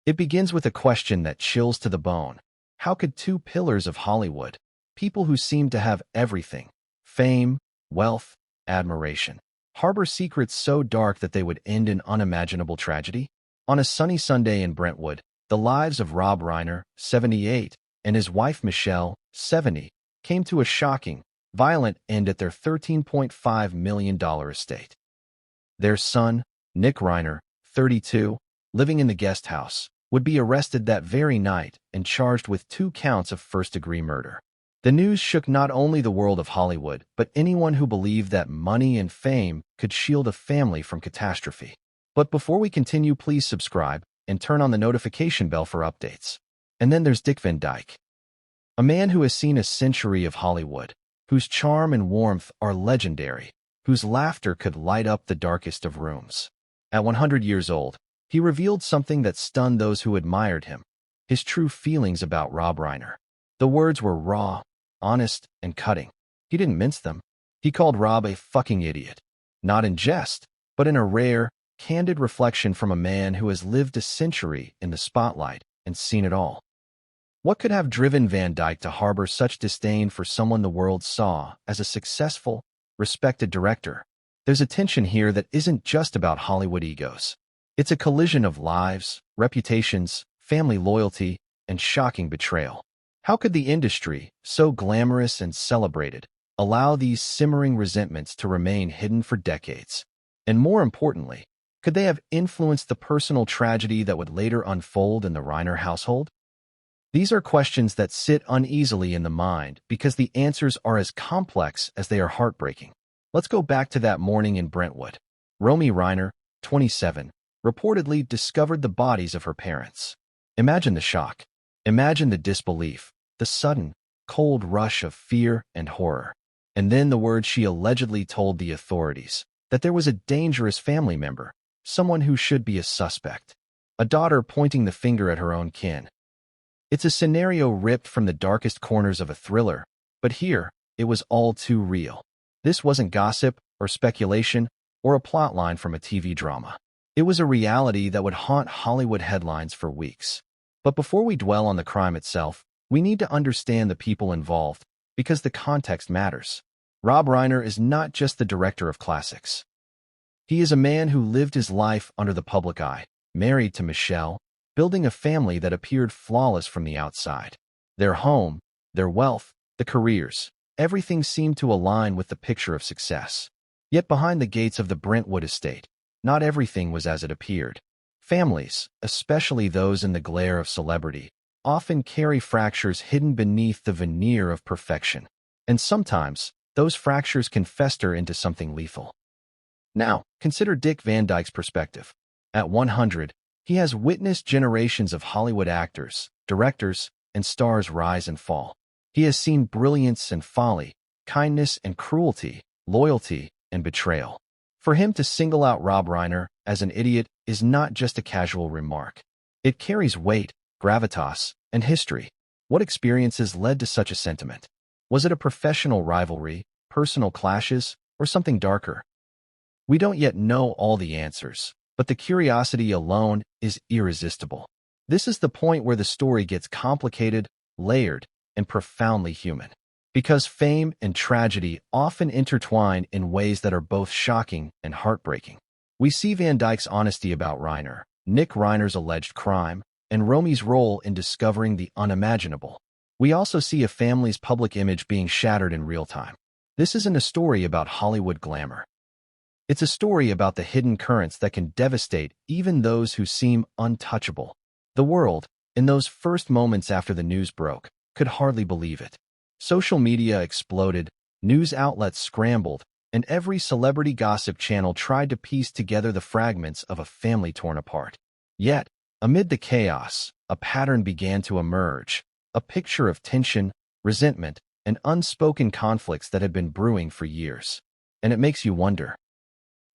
It begins with a question that chills to the bone. How could two pillars of Hollywood, people who seem to have everything, fame, wealth, admiration, harbor secrets so dark that they would end in unimaginable tragedy? On a sunny Sunday in Brentwood, the lives of Rob Reiner, 78, and his wife Michelle, 70, came to a shocking, violent end at their $13.5 million estate. Their son, Nick Reiner, 32, living in the guest house, would be arrested that very night and charged with 2 counts of first-degree murder. The news shook not only the world of Hollywood, but anyone who believed that money and fame could shield a family from catastrophe. But before we continue, please subscribe and turn on the notification bell for updates. And then there's Dick Van Dyke, a man who has seen a century of Hollywood, whose charm and warmth are legendary, whose laughter could light up the darkest of rooms. At 100 years old, he revealed something that stunned those who admired him, his true feelings about Rob Reiner. The words were raw, honest, and cutting. He didn't mince them. He called Rob a fucking idiot. Not in jest, but in a rare, candid reflection from a man who has lived a century in the spotlight and seen it all. What could have driven Van Dyke to harbor such disdain for someone the world saw as a successful, respected director? There's a tension here that isn't just about Hollywood egos. It's a collision of lives, reputations, family loyalty, and shocking betrayal. How could the industry, so glamorous and celebrated, allow these simmering resentments to remain hidden for decades? And more importantly, could they have influenced the personal tragedy that would later unfold in the Reiner household? These are questions that sit uneasily in the mind because the answers are as complex as they are heartbreaking. Let's go back to that morning in Brentwood. Romy Reiner, 27, reportedly discovered the bodies of her parents. Imagine the shock. Imagine the disbelief, the sudden, cold rush of fear and horror. And then the words she allegedly told the authorities, that there was a dangerous family member, someone who should be a suspect. A daughter pointing the finger at her own kin. It's a scenario ripped from the darkest corners of a thriller, but here, it was all too real. This wasn't gossip or speculation or a plotline from a TV drama. It was a reality that would haunt Hollywood headlines for weeks. But before we dwell on the crime itself, we need to understand the people involved, because the context matters. Rob Reiner is not just the director of classics. He is a man who lived his life under the public eye, married to Michelle, building a family that appeared flawless from the outside. Their home, their wealth, the careers, everything seemed to align with the picture of success. Yet behind the gates of the Brentwood estate, not everything was as it appeared. Families, especially those in the glare of celebrity, often carry fractures hidden beneath the veneer of perfection. And sometimes, those fractures can fester into something lethal. Now, consider Dick Van Dyke's perspective. At 100, he has witnessed generations of Hollywood actors, directors, and stars rise and fall. He has seen brilliance and folly, kindness and cruelty, loyalty and betrayal. For him to single out Rob Reiner as an idiot is not just a casual remark. It carries weight, gravitas, and history. What experiences led to such a sentiment? Was it a professional rivalry, personal clashes, or something darker? We don't yet know all the answers, but the curiosity alone is irresistible. This is the point where the story gets complicated, layered, and profoundly human. Because fame and tragedy often intertwine in ways that are both shocking and heartbreaking. We see Van Dyke's honesty about Reiner, Nick Reiner's alleged crime, and Romy's role in discovering the unimaginable. We also see a family's public image being shattered in real time. This isn't a story about Hollywood glamour. It's a story about the hidden currents that can devastate even those who seem untouchable. The world, in those first moments after the news broke, could hardly believe it. Social media exploded, news outlets scrambled, and every celebrity gossip channel tried to piece together the fragments of a family torn apart. Yet, amid the chaos, a pattern began to emerge, a picture of tension, resentment, and unspoken conflicts that had been brewing for years. And it makes you wonder,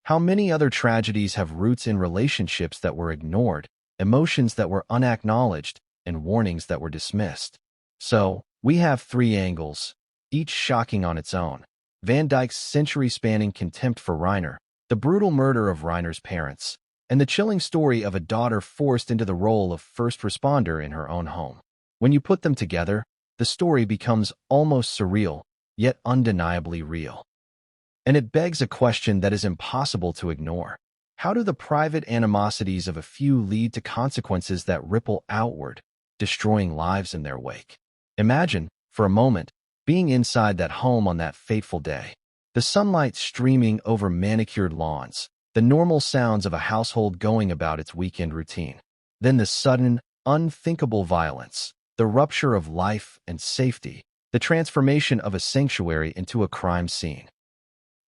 how many other tragedies have roots in relationships that were ignored, emotions that were unacknowledged, and warnings that were dismissed? So, we have 3 angles, each shocking on its own. Van Dyke's century-spanning contempt for Reiner, the brutal murder of Reiner's parents, and the chilling story of a daughter forced into the role of first responder in her own home. When you put them together, the story becomes almost surreal, yet undeniably real. And it begs a question that is impossible to ignore. How do the private animosities of a few lead to consequences that ripple outward, destroying lives in their wake? Imagine, for a moment, being inside that home on that fateful day. The sunlight streaming over manicured lawns, the normal sounds of a household going about its weekend routine. Then the sudden, unthinkable violence, the rupture of life and safety, the transformation of a sanctuary into a crime scene.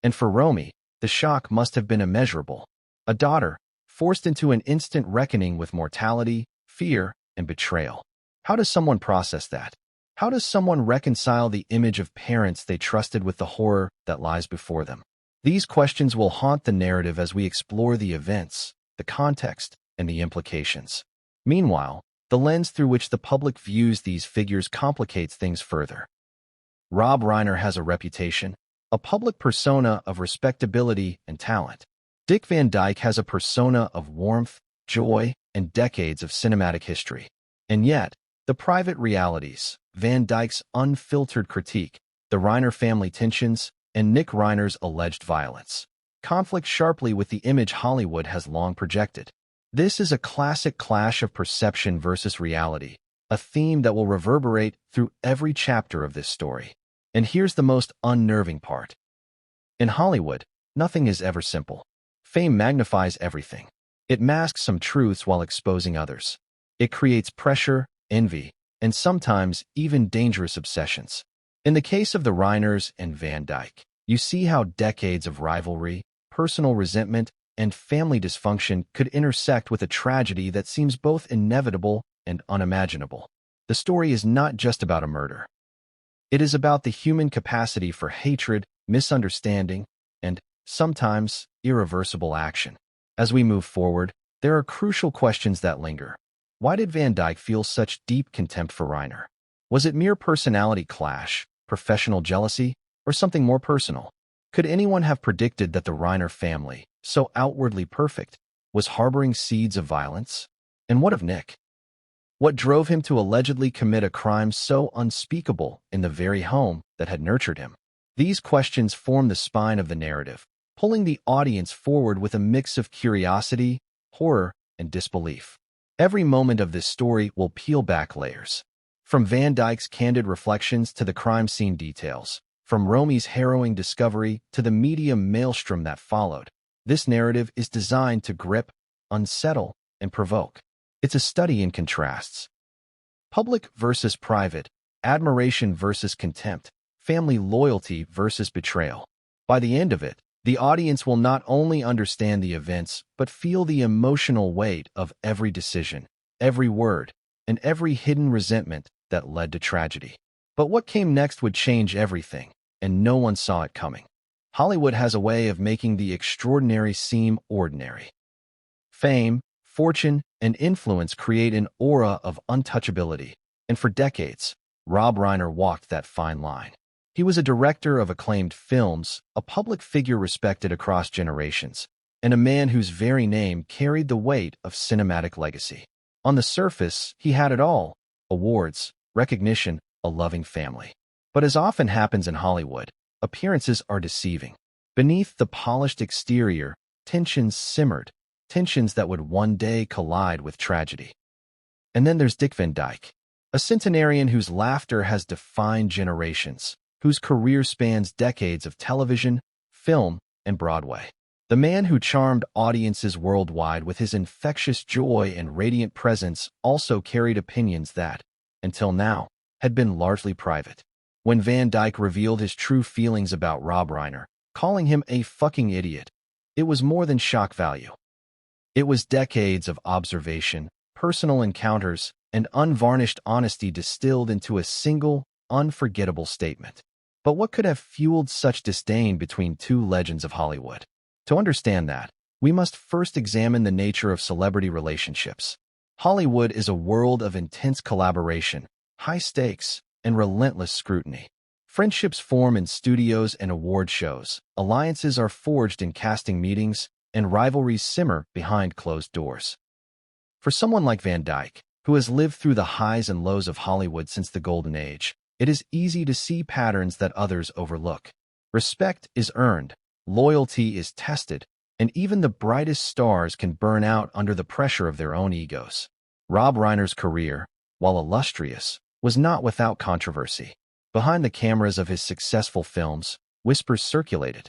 And for Romy, the shock must have been immeasurable. A daughter, forced into an instant reckoning with mortality, fear, and betrayal. How does someone process that? How does someone reconcile the image of parents they trusted with the horror that lies before them? These questions will haunt the narrative as we explore the events, the context, and the implications. Meanwhile, the lens through which the public views these figures complicates things further. Rob Reiner has a reputation, a public persona of respectability and talent. Dick Van Dyke has a persona of warmth, joy, and decades of cinematic history. And yet, the private realities, Van Dyke's unfiltered critique, the Reiner family tensions, and Nick Reiner's alleged violence, conflict sharply with the image Hollywood has long projected. This is a classic clash of perception versus reality, a theme that will reverberate through every chapter of this story. And here's the most unnerving part. In Hollywood, nothing is ever simple. Fame magnifies everything. It masks some truths while exposing others. It creates pressure, envy, and sometimes even dangerous obsessions. In the case of the Reiners and Van Dyke, you see how decades of rivalry, personal resentment, and family dysfunction could intersect with a tragedy that seems both inevitable and unimaginable. The story is not just about a murder. It is about the human capacity for hatred, misunderstanding, and, sometimes, irreversible action. As we move forward, there are crucial questions that linger. Why did Van Dyke feel such deep contempt for Reiner? Was it mere personality clash, professional jealousy, or something more personal? Could anyone have predicted that the Reiner family, so outwardly perfect, was harboring seeds of violence? And what of Nick? What drove him to allegedly commit a crime so unspeakable in the very home that had nurtured him? These questions form the spine of the narrative, pulling the audience forward with a mix of curiosity, horror, and disbelief. Every moment of this story will peel back layers. From Van Dyke's candid reflections to the crime scene details, from Romy's harrowing discovery to the media maelstrom that followed, this narrative is designed to grip, unsettle, and provoke. It's a study in contrasts. Public versus private, admiration versus contempt, family loyalty versus betrayal. By the end of it, the audience will not only understand the events, but feel the emotional weight of every decision, every word, and every hidden resentment that led to tragedy. But what came next would change everything, and no one saw it coming. Hollywood has a way of making the extraordinary seem ordinary. Fame, fortune, and influence create an aura of untouchability, and for decades, Rob Reiner walked that fine line. He was a director of acclaimed films, a public figure respected across generations, and a man whose very name carried the weight of cinematic legacy. On the surface, he had it all: awards, recognition, a loving family. But as often happens in Hollywood, appearances are deceiving. Beneath the polished exterior, tensions simmered, tensions that would one day collide with tragedy. And then there's Dick Van Dyke, a centenarian whose laughter has defined generations, whose career spans decades of television, film, and Broadway. The man who charmed audiences worldwide with his infectious joy and radiant presence also carried opinions that, until now, had been largely private. When Van Dyke revealed his true feelings about Rob Reiner, calling him a fucking idiot, it was more than shock value. It was decades of observation, personal encounters, and unvarnished honesty distilled into a single, unforgettable statement. But what could have fueled such disdain between two legends of Hollywood? To understand that, we must first examine the nature of celebrity relationships. Hollywood is a world of intense collaboration, high stakes, and relentless scrutiny. Friendships form in studios and award shows. Alliances are forged in casting meetings, and rivalries simmer behind closed doors. For someone like Van Dyke, who has lived through the highs and lows of Hollywood since the Golden Age, it is easy to see patterns that others overlook. Respect is earned, loyalty is tested, and even the brightest stars can burn out under the pressure of their own egos. Rob Reiner's career, while illustrious, was not without controversy. Behind the cameras of his successful films, whispers circulated.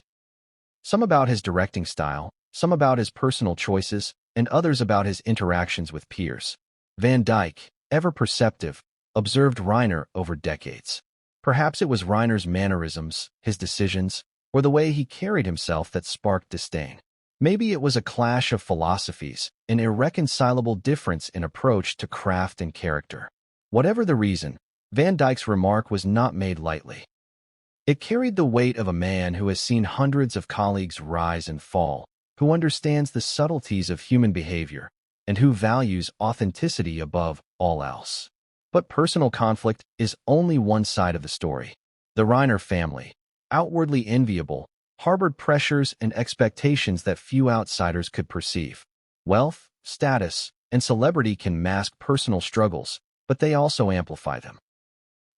Some about his directing style, some about his personal choices, and others about his interactions with peers. Van Dyke, ever perceptive, observed Reiner over decades. Perhaps it was Reiner's mannerisms, his decisions, or the way he carried himself that sparked disdain. Maybe it was a clash of philosophies, an irreconcilable difference in approach to craft and character. Whatever the reason, Van Dyke's remark was not made lightly. It carried the weight of a man who has seen hundreds of colleagues rise and fall, who understands the subtleties of human behavior, and who values authenticity above all else. But personal conflict is only one side of the story. The Reiner family, outwardly enviable, harbored pressures and expectations that few outsiders could perceive. Wealth, status, and celebrity can mask personal struggles, but they also amplify them.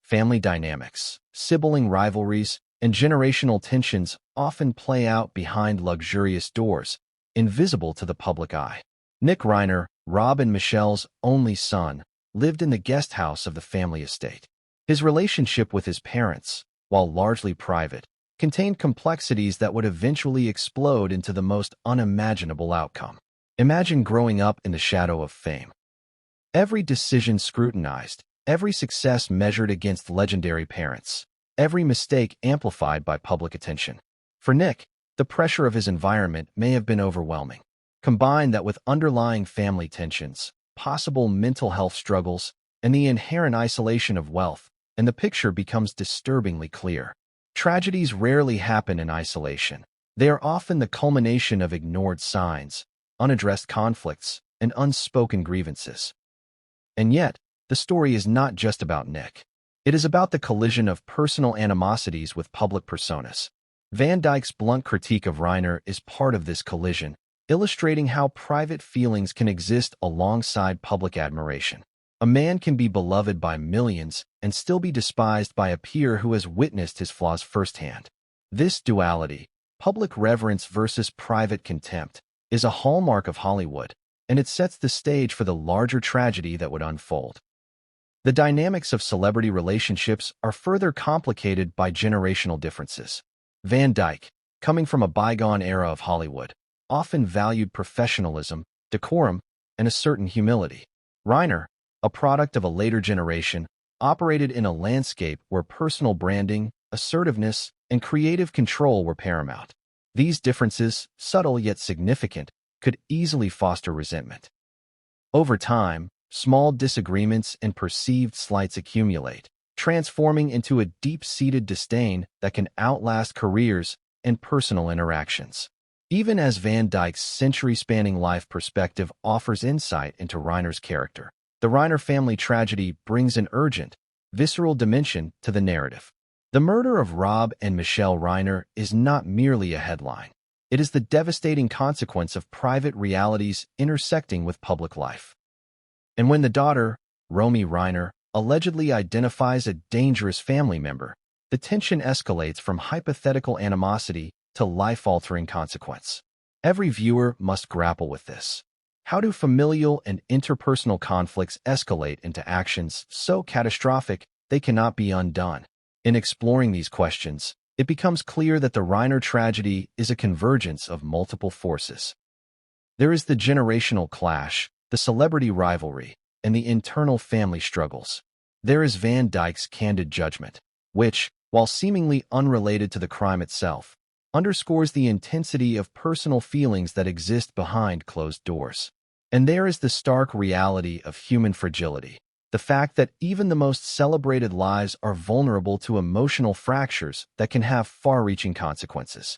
Family dynamics, sibling rivalries, and generational tensions often play out behind luxurious doors, invisible to the public eye. Nick Reiner, Rob and Michelle's only son, lived in the guest house of the family estate. His relationship with his parents, while largely private, contained complexities that would eventually explode into the most unimaginable outcome. Imagine growing up in the shadow of fame. Every decision scrutinized, every success measured against legendary parents, every mistake amplified by public attention. For Nick, the pressure of his environment may have been overwhelming. Combine that with underlying family tensions, possible mental health struggles, and the inherent isolation of wealth, and the picture becomes disturbingly clear. Tragedies rarely happen in isolation. They are often the culmination of ignored signs, unaddressed conflicts, and unspoken grievances. And yet, the story is not just about Nick. It is about the collision of personal animosities with public personas. Van Dyke's blunt critique of Reiner is part of this collision, illustrating how private feelings can exist alongside public admiration. A man can be beloved by millions and still be despised by a peer who has witnessed his flaws firsthand. This duality, public reverence versus private contempt, is a hallmark of Hollywood, and it sets the stage for the larger tragedy that would unfold. The dynamics of celebrity relationships are further complicated by generational differences. Van Dyke, coming from a bygone era of Hollywood, often valued professionalism, decorum, and a certain humility. Reiner, a product of a later generation, operated in a landscape where personal branding, assertiveness, and creative control were paramount. These differences, subtle yet significant, could easily foster resentment. Over time, small disagreements and perceived slights accumulate, transforming into a deep-seated disdain that can outlast careers and personal interactions. Even as Van Dyke's century-spanning life perspective offers insight into Reiner's character, the Reiner family tragedy brings an urgent, visceral dimension to the narrative. The murder of Rob and Michelle Reiner is not merely a headline. It is the devastating consequence of private realities intersecting with public life. And when the daughter, Romy Reiner, allegedly identifies a dangerous family member, the tension escalates from hypothetical animosity to life-altering consequence. Every viewer must grapple with this. How do familial and interpersonal conflicts escalate into actions so catastrophic they cannot be undone? In exploring these questions, it becomes clear that the Reiner tragedy is a convergence of multiple forces. There is the generational clash, the celebrity rivalry, and the internal family struggles. There is Van Dyke's candid judgment, which, while seemingly unrelated to the crime itself, underscores the intensity of personal feelings that exist behind closed doors. And there is the stark reality of human fragility, the fact that even the most celebrated lives are vulnerable to emotional fractures that can have far-reaching consequences.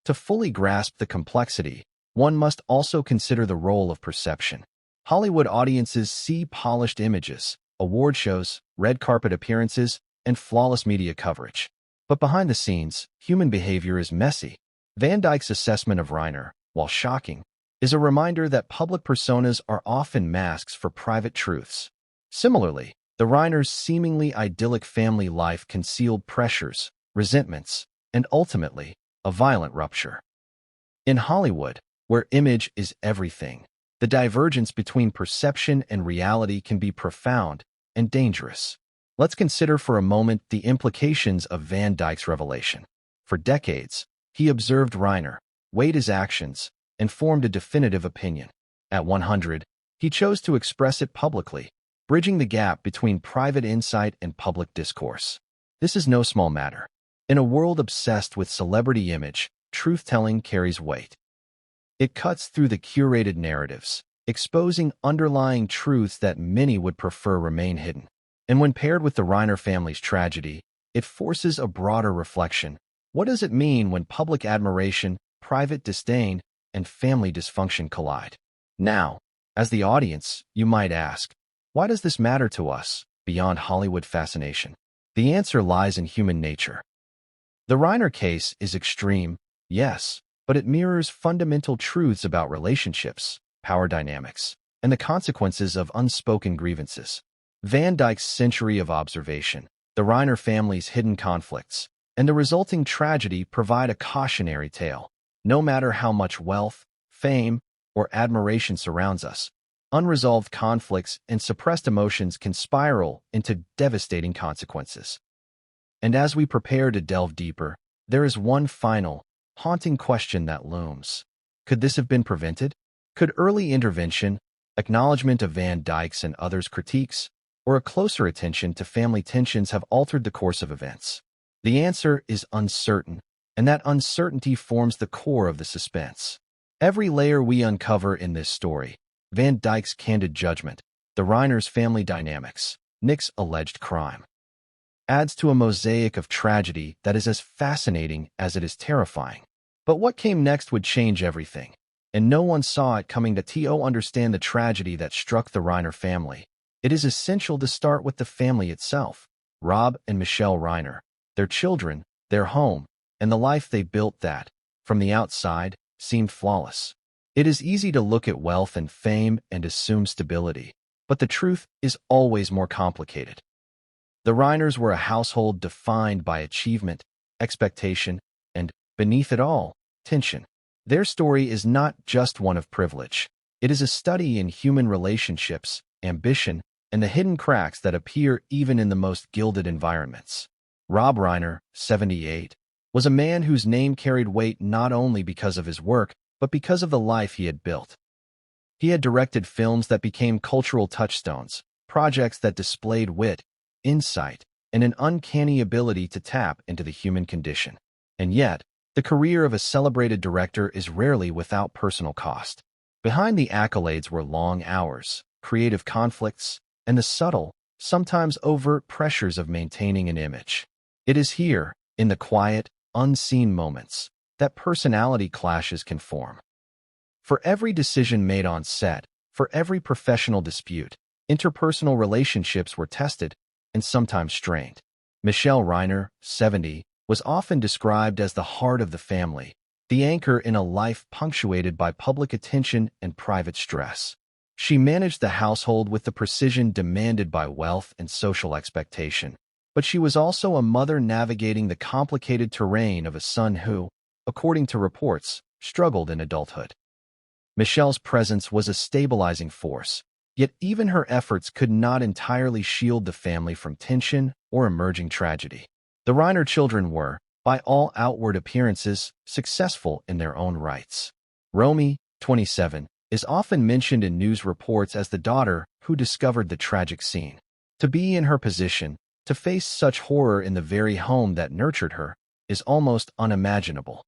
To fully grasp the complexity, one must also consider the role of perception. Hollywood audiences see polished images, award shows, red carpet appearances, and flawless media coverage. But behind the scenes, human behavior is messy. Van Dyke's assessment of Reiner, while shocking, is a reminder that public personas are often masks for private truths. Similarly, the Reiners' seemingly idyllic family life concealed pressures, resentments, and ultimately, a violent rupture. In Hollywood, where image is everything, the divergence between perception and reality can be profound and dangerous. Let's consider for a moment the implications of Van Dyke's revelation. For decades, he observed Reiner, weighed his actions, and formed a definitive opinion. At 100, he chose to express it publicly, bridging the gap between private insight and public discourse. This is no small matter. In a world obsessed with celebrity image, truth-telling carries weight. It cuts through the curated narratives, exposing underlying truths that many would prefer remain hidden. And when paired with the Reiner family's tragedy, it forces a broader reflection. What does it mean when public admiration, private disdain, and family dysfunction collide? Now, as the audience, you might ask, why does this matter to us, beyond Hollywood fascination? The answer lies in human nature. The Reiner case is extreme, yes, but it mirrors fundamental truths about relationships, power dynamics, and the consequences of unspoken grievances. Van Dyke's century of observation, the Reiner family's hidden conflicts, and the resulting tragedy provide a cautionary tale. No matter how much wealth, fame, or admiration surrounds us, unresolved conflicts and suppressed emotions can spiral into devastating consequences. And as we prepare to delve deeper, there is one final, haunting question that looms. Could this have been prevented? Could early intervention, acknowledgement of Van Dyke's and others' critiques, or a closer attention to family tensions have altered the course of events? The answer is uncertain, and that uncertainty forms the core of the suspense. Every layer we uncover in this story, Van Dyke's candid judgment, the Reiners' family dynamics, Nick's alleged crime, adds to a mosaic of tragedy that is as fascinating as it is terrifying. But what came next would change everything, and no one saw it coming. To understand the tragedy that struck the Reiner family, it is essential to start with the family itself. Rob and Michelle Reiner, their children, their home, and the life they built that, from the outside, seemed flawless. It is easy to look at wealth and fame and assume stability, but the truth is always more complicated. The Reiners were a household defined by achievement, expectation, and, beneath it all, tension. Their story is not just one of privilege. It is a study in human relationships, ambition, and the hidden cracks that appear even in the most gilded environments. Rob Reiner, 78, was a man whose name carried weight not only because of his work, but because of the life he had built. He had directed films that became cultural touchstones, projects that displayed wit, insight, and an uncanny ability to tap into the human condition. And yet, the career of a celebrated director is rarely without personal cost. Behind the accolades were long hours, creative conflicts, and the subtle, sometimes overt pressures of maintaining an image. It is here, in the quiet, unseen moments, that personality clashes can form. For every decision made on set, for every professional dispute, interpersonal relationships were tested and sometimes strained. Michelle Reiner, 70, was often described as the heart of the family, the anchor in a life punctuated by public attention and private stress. She managed the household with the precision demanded by wealth and social expectation, but she was also a mother navigating the complicated terrain of a son who, according to reports, struggled in adulthood. Michelle's presence was a stabilizing force, yet even her efforts could not entirely shield the family from tension or emerging tragedy. The Reiner children were, by all outward appearances, successful in their own rights. Romy, 27, is often mentioned in news reports as the daughter who discovered the tragic scene. To be in her position, to face such horror in the very home that nurtured her, is almost unimaginable.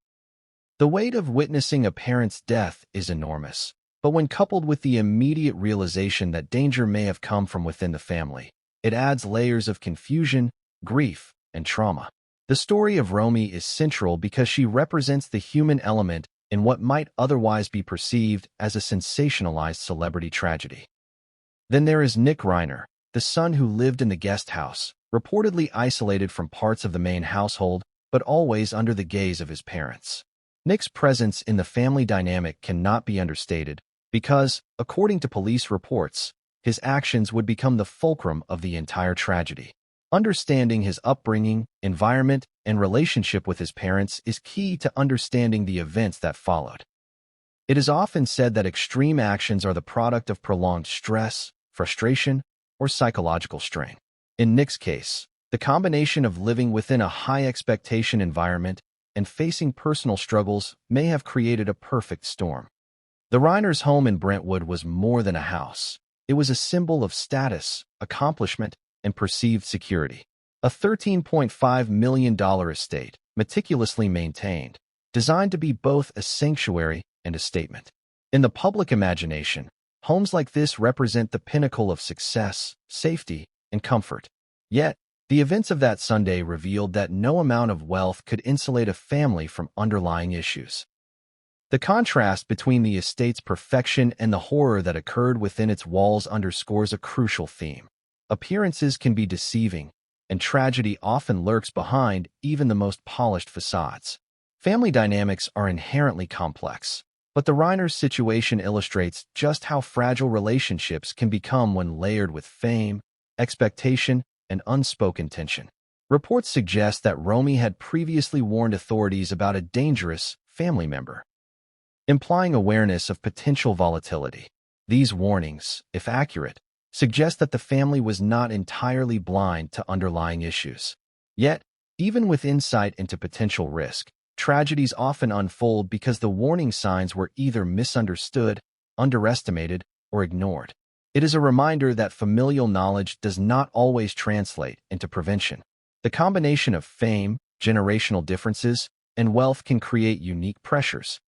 The weight of witnessing a parent's death is enormous, but when coupled with the immediate realization that danger may have come from within the family, it adds layers of confusion, grief, and trauma. The story of Romy is central because she represents the human element in what might otherwise be perceived as a sensationalized celebrity tragedy. Then there is Nick Reiner, the son who lived in the guest house, reportedly isolated from parts of the main household, but always under the gaze of his parents. Nick's presence in the family dynamic cannot be understated because, according to police reports, his actions would become the fulcrum of the entire tragedy. Understanding his upbringing, environment, and relationship with his parents is key to understanding the events that followed. It is often said that extreme actions are the product of prolonged stress, frustration, or psychological strain. In Nick's case, the combination of living within a high-expectation environment and facing personal struggles may have created a perfect storm. The Reiners' home in Brentwood was more than a house. It was a symbol of status, accomplishment, and perceived security. A $13.5 million estate, meticulously maintained, designed to be both a sanctuary and a statement. In the public imagination, homes like this represent the pinnacle of success, safety, and comfort. Yet, the events of that Sunday revealed that no amount of wealth could insulate a family from underlying issues. The contrast between the estate's perfection and the horror that occurred within its walls underscores a crucial theme. Appearances can be deceiving, and tragedy often lurks behind even the most polished facades. Family dynamics are inherently complex, but the Reiners' situation illustrates just how fragile relationships can become when layered with fame, expectation, and unspoken tension. Reports suggest that Romy had previously warned authorities about a dangerous family member, implying awareness of potential volatility. These warnings, if accurate, suggest that the family was not entirely blind to underlying issues. Yet, even with insight into potential risk, tragedies often unfold because the warning signs were either misunderstood, underestimated, or ignored. It is a reminder that familial knowledge does not always translate into prevention. The combination of fame, generational differences, and wealth can create unique pressures.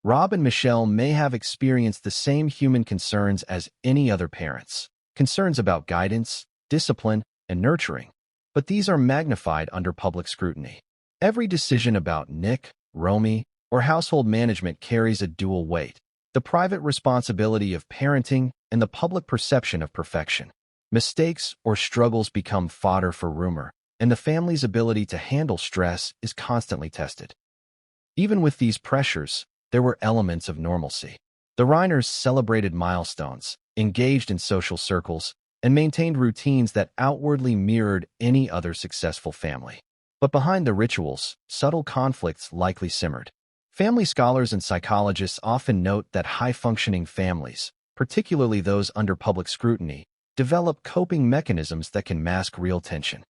Rob and Michelle may have experienced the same human concerns as any other parents, concerns about guidance, discipline, and nurturing, but these are magnified under public scrutiny. Every decision about Nick, Romy, or household management carries a dual weight: the private responsibility of parenting and the public perception of perfection. Mistakes or struggles become fodder for rumor, and the family's ability to handle stress is constantly tested. Even with these pressures, there were elements of normalcy. The Reiners celebrated milestones, engaged in social circles, and maintained routines that outwardly mirrored any other successful family. But behind the rituals, subtle conflicts likely simmered. Family scholars and psychologists often note that high-functioning families, particularly those under public scrutiny, develop coping mechanisms that can mask real tension.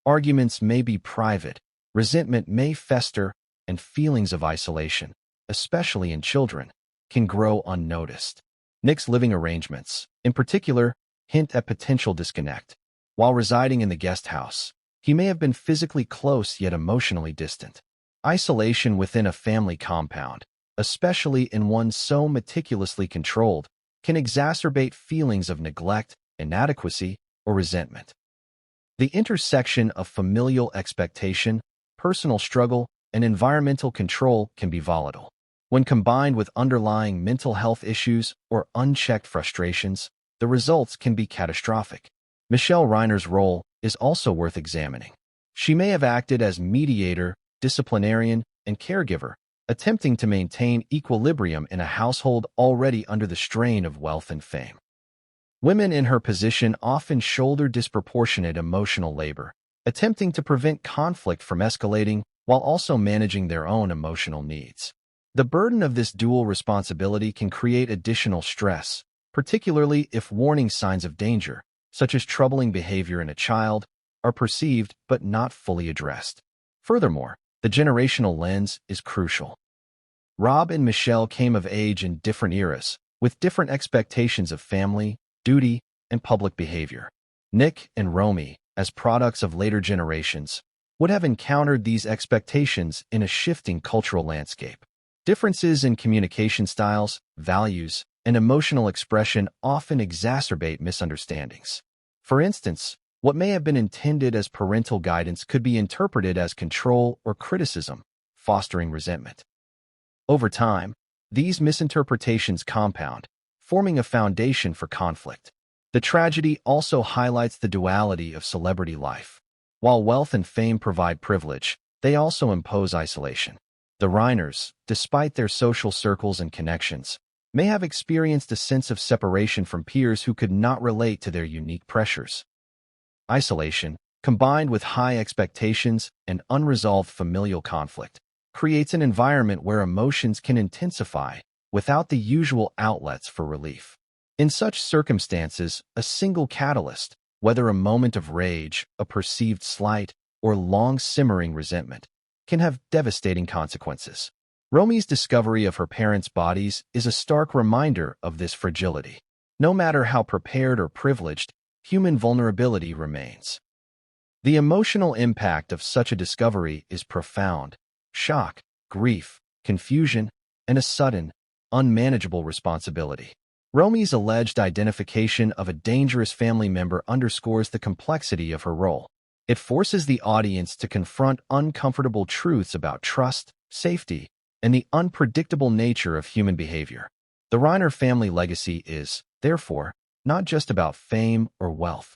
Arguments may be private, resentment may fester, and feelings of isolation, especially in children, can grow unnoticed. Nick's living arrangements, in particular, hint at potential disconnect. While residing in the guest house, he may have been physically close yet emotionally distant. Isolation within a family compound, especially in one so meticulously controlled, can exacerbate feelings of neglect, inadequacy, or resentment. The intersection of familial expectation, personal struggle, and environmental control can be volatile. When combined with underlying mental health issues or unchecked frustrations, the results can be catastrophic. Michelle Reiner's role is also worth examining. She may have acted as mediator, disciplinarian, and caregiver, attempting to maintain equilibrium in a household already under the strain of wealth and fame. Women in her position often shoulder disproportionate emotional labor, attempting to prevent conflict from escalating while also managing their own emotional needs. The burden of this dual responsibility can create additional stress, particularly if warning signs of danger, such as troubling behavior in a child, are perceived but not fully addressed. Furthermore, the generational lens is crucial. Rob and Michelle came of age in different eras, with different expectations of family, duty, and public behavior. Nick and Romy, as products of later generations, would have encountered these expectations in a shifting cultural landscape. Differences in communication styles, values, and emotional expression often exacerbate misunderstandings. For instance, what may have been intended as parental guidance could be interpreted as control or criticism, fostering resentment. Over time, these misinterpretations compound, forming a foundation for conflict. The tragedy also highlights the duality of celebrity life. While wealth and fame provide privilege, they also impose isolation. The Reiners, despite their social circles and connections, may have experienced a sense of separation from peers who could not relate to their unique pressures. Isolation, combined with high expectations and unresolved familial conflict, creates an environment where emotions can intensify without the usual outlets for relief. In such circumstances, a single catalyst, whether a moment of rage, a perceived slight, or long-simmering resentment, can have devastating consequences. Romy's discovery of her parents' bodies is a stark reminder of this fragility. No matter how prepared or privileged, human vulnerability remains. The emotional impact of such a discovery is profound. Shock, grief, confusion, and a sudden, unmanageable responsibility. Romy's alleged identification of a dangerous family member underscores the complexity of her role. It forces the audience to confront uncomfortable truths about trust, safety, and the unpredictable nature of human behavior. The Reiner family legacy is, therefore, not just about fame or wealth.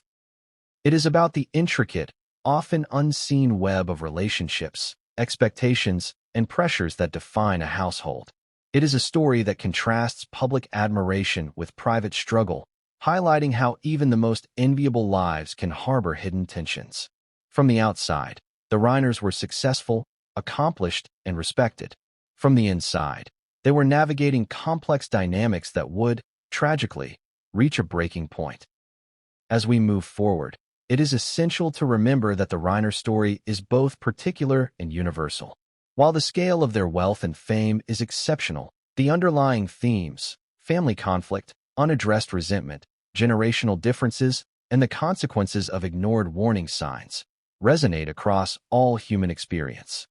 It is about the intricate, often unseen web of relationships, expectations, and pressures that define a household. It is a story that contrasts public admiration with private struggle, highlighting how even the most enviable lives can harbor hidden tensions. From the outside, the Reiners were successful, accomplished, and respected. From the inside, they were navigating complex dynamics that would, tragically, reach a breaking point. As we move forward, it is essential to remember that the Reiner story is both particular and universal. While the scale of their wealth and fame is exceptional, the underlying themes, family conflict, unaddressed resentment, generational differences, and the consequences of ignored warning signs, resonate across all human experience.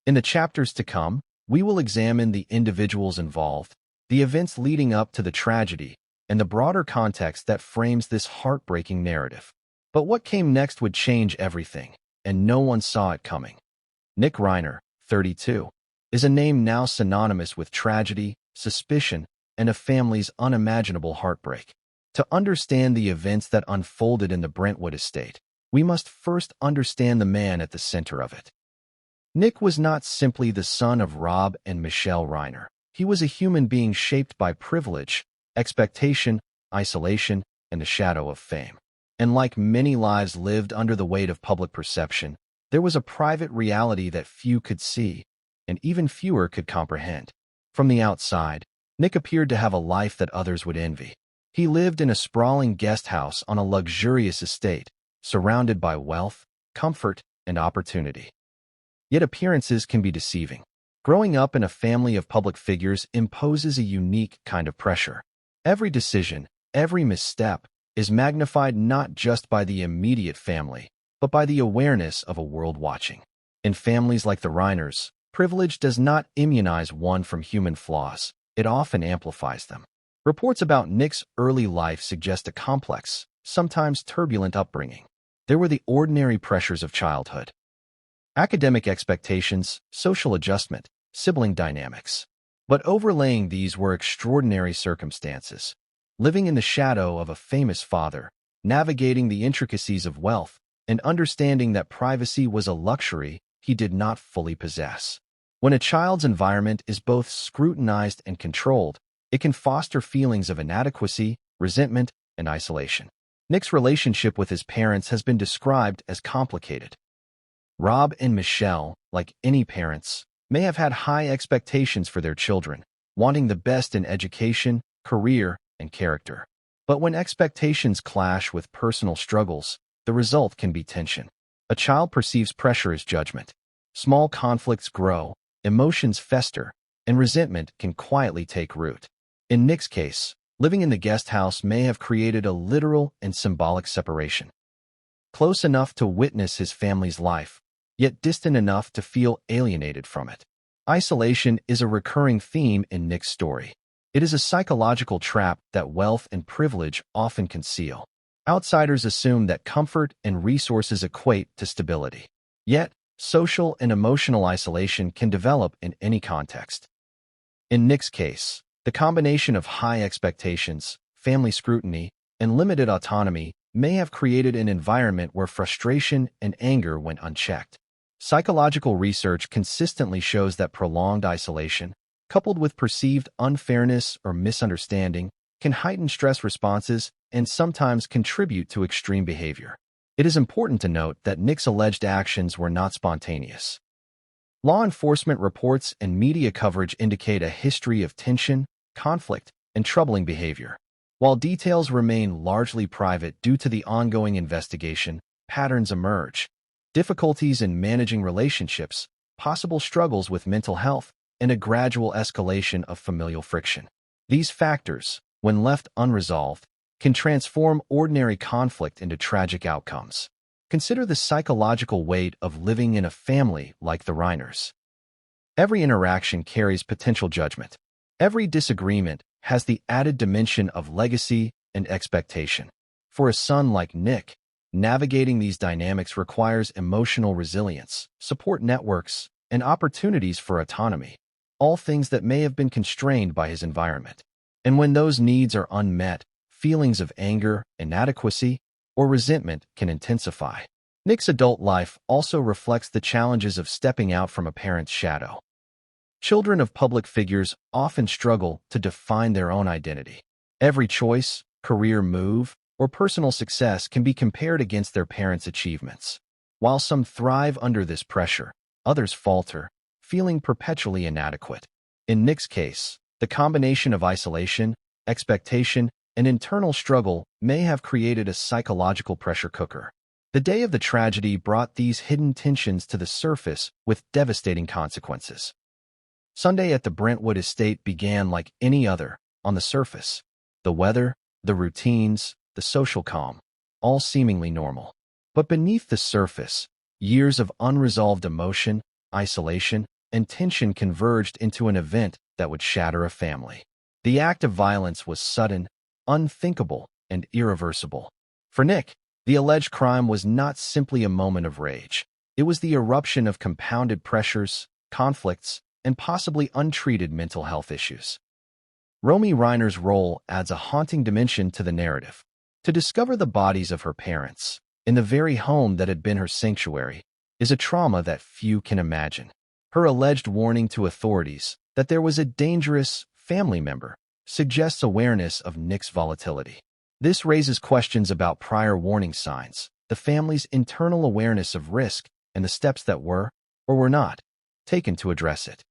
In the chapters to come, we will examine the individuals involved, the events leading up to the tragedy, and the broader context that frames this heartbreaking narrative. But what came next would change everything, and no one saw it coming. Nick Reiner, 32, is a name now synonymous with tragedy, suspicion, and a family's unimaginable heartbreak. To understand the events that unfolded in the Brentwood estate, we must first understand the man at the center of it. Nick was not simply the son of Rob and Michelle Reiner. He was a human being shaped by privilege, expectation, isolation, and the shadow of fame. And like many lives lived under the weight of public perception, there was a private reality that few could see, and even fewer could comprehend. From the outside, Nick appeared to have a life that others would envy. He lived in a sprawling guest house on a luxurious estate, surrounded by wealth, comfort, and opportunity. Yet appearances can be deceiving. Growing up in a family of public figures imposes a unique kind of pressure. Every decision, every misstep, is magnified not just by the immediate family, but by the awareness of a world watching. In families like the Reiners, privilege does not immunize one from human flaws. It often amplifies them. Reports about Nick's early life suggest a complex, sometimes turbulent upbringing. There were the ordinary pressures of childhood: academic expectations, social adjustment, sibling dynamics. But overlaying these were extraordinary circumstances. Living in the shadow of a famous father, navigating the intricacies of wealth, and understanding that privacy was a luxury he did not fully possess. When a child's environment is both scrutinized and controlled, it can foster feelings of inadequacy, resentment, and isolation. Nick's relationship with his parents has been described as complicated. Rob and Michelle, like any parents, may have had high expectations for their children, wanting the best in education, career, and character. But when expectations clash with personal struggles, the result can be tension. A child perceives pressure as judgment. Small conflicts grow, emotions fester, and resentment can quietly take root. In Nick's case, living in the guest house may have created a literal and symbolic separation. Close enough to witness his family's life, yet distant enough to feel alienated from it. Isolation is a recurring theme in Nick's story. It is a psychological trap that wealth and privilege often conceal. Outsiders assume that comfort and resources equate to stability. Yet, social and emotional isolation can develop in any context. In Nick's case, the combination of high expectations, family scrutiny, and limited autonomy may have created an environment where frustration and anger went unchecked. Psychological research consistently shows that prolonged isolation, coupled with perceived unfairness or misunderstanding, can heighten stress responses and sometimes contribute to extreme behavior. It is important to note that Nick's alleged actions were not spontaneous. Law enforcement reports and media coverage indicate a history of tension, conflict, and troubling behavior. While details remain largely private due to the ongoing investigation, patterns emerge. Difficulties in managing relationships, possible struggles with mental health, and a gradual escalation of familial friction. These factors, when left unresolved, can transform ordinary conflict into tragic outcomes. Consider the psychological weight of living in a family like the Reiners. Every interaction carries potential judgment. Every disagreement has the added dimension of legacy and expectation. For a son like Nick, navigating these dynamics requires emotional resilience, support networks, and opportunities for autonomy, all things that may have been constrained by his environment. And when those needs are unmet, feelings of anger, inadequacy, or resentment can intensify. Nick's adult life also reflects the challenges of stepping out from a parent's shadow. Children of public figures often struggle to define their own identity. Every choice, career move, or personal success can be compared against their parents' achievements. While some thrive under this pressure, others falter, feeling perpetually inadequate. In Nick's case, the combination of isolation, expectation, and internal struggle may have created a psychological pressure cooker. The day of the tragedy brought these hidden tensions to the surface with devastating consequences. Sunday at the Brentwood estate began like any other, on the surface. The weather, the routines, the social calm, all seemingly normal. But beneath the surface, years of unresolved emotion, isolation, and tension converged into an event that would shatter a family. The act of violence was sudden, unthinkable, and irreversible. For Nick, the alleged crime was not simply a moment of rage. It was the eruption of compounded pressures, conflicts, and possibly untreated mental health issues. Romy Reiner's role adds a haunting dimension to the narrative. To discover the bodies of her parents, in the very home that had been her sanctuary, is a trauma that few can imagine. Her alleged warning to authorities that there was a dangerous family member suggests awareness of Nick's volatility. This raises questions about prior warning signs, the family's internal awareness of risk, and the steps that were, or were not, taken to address it.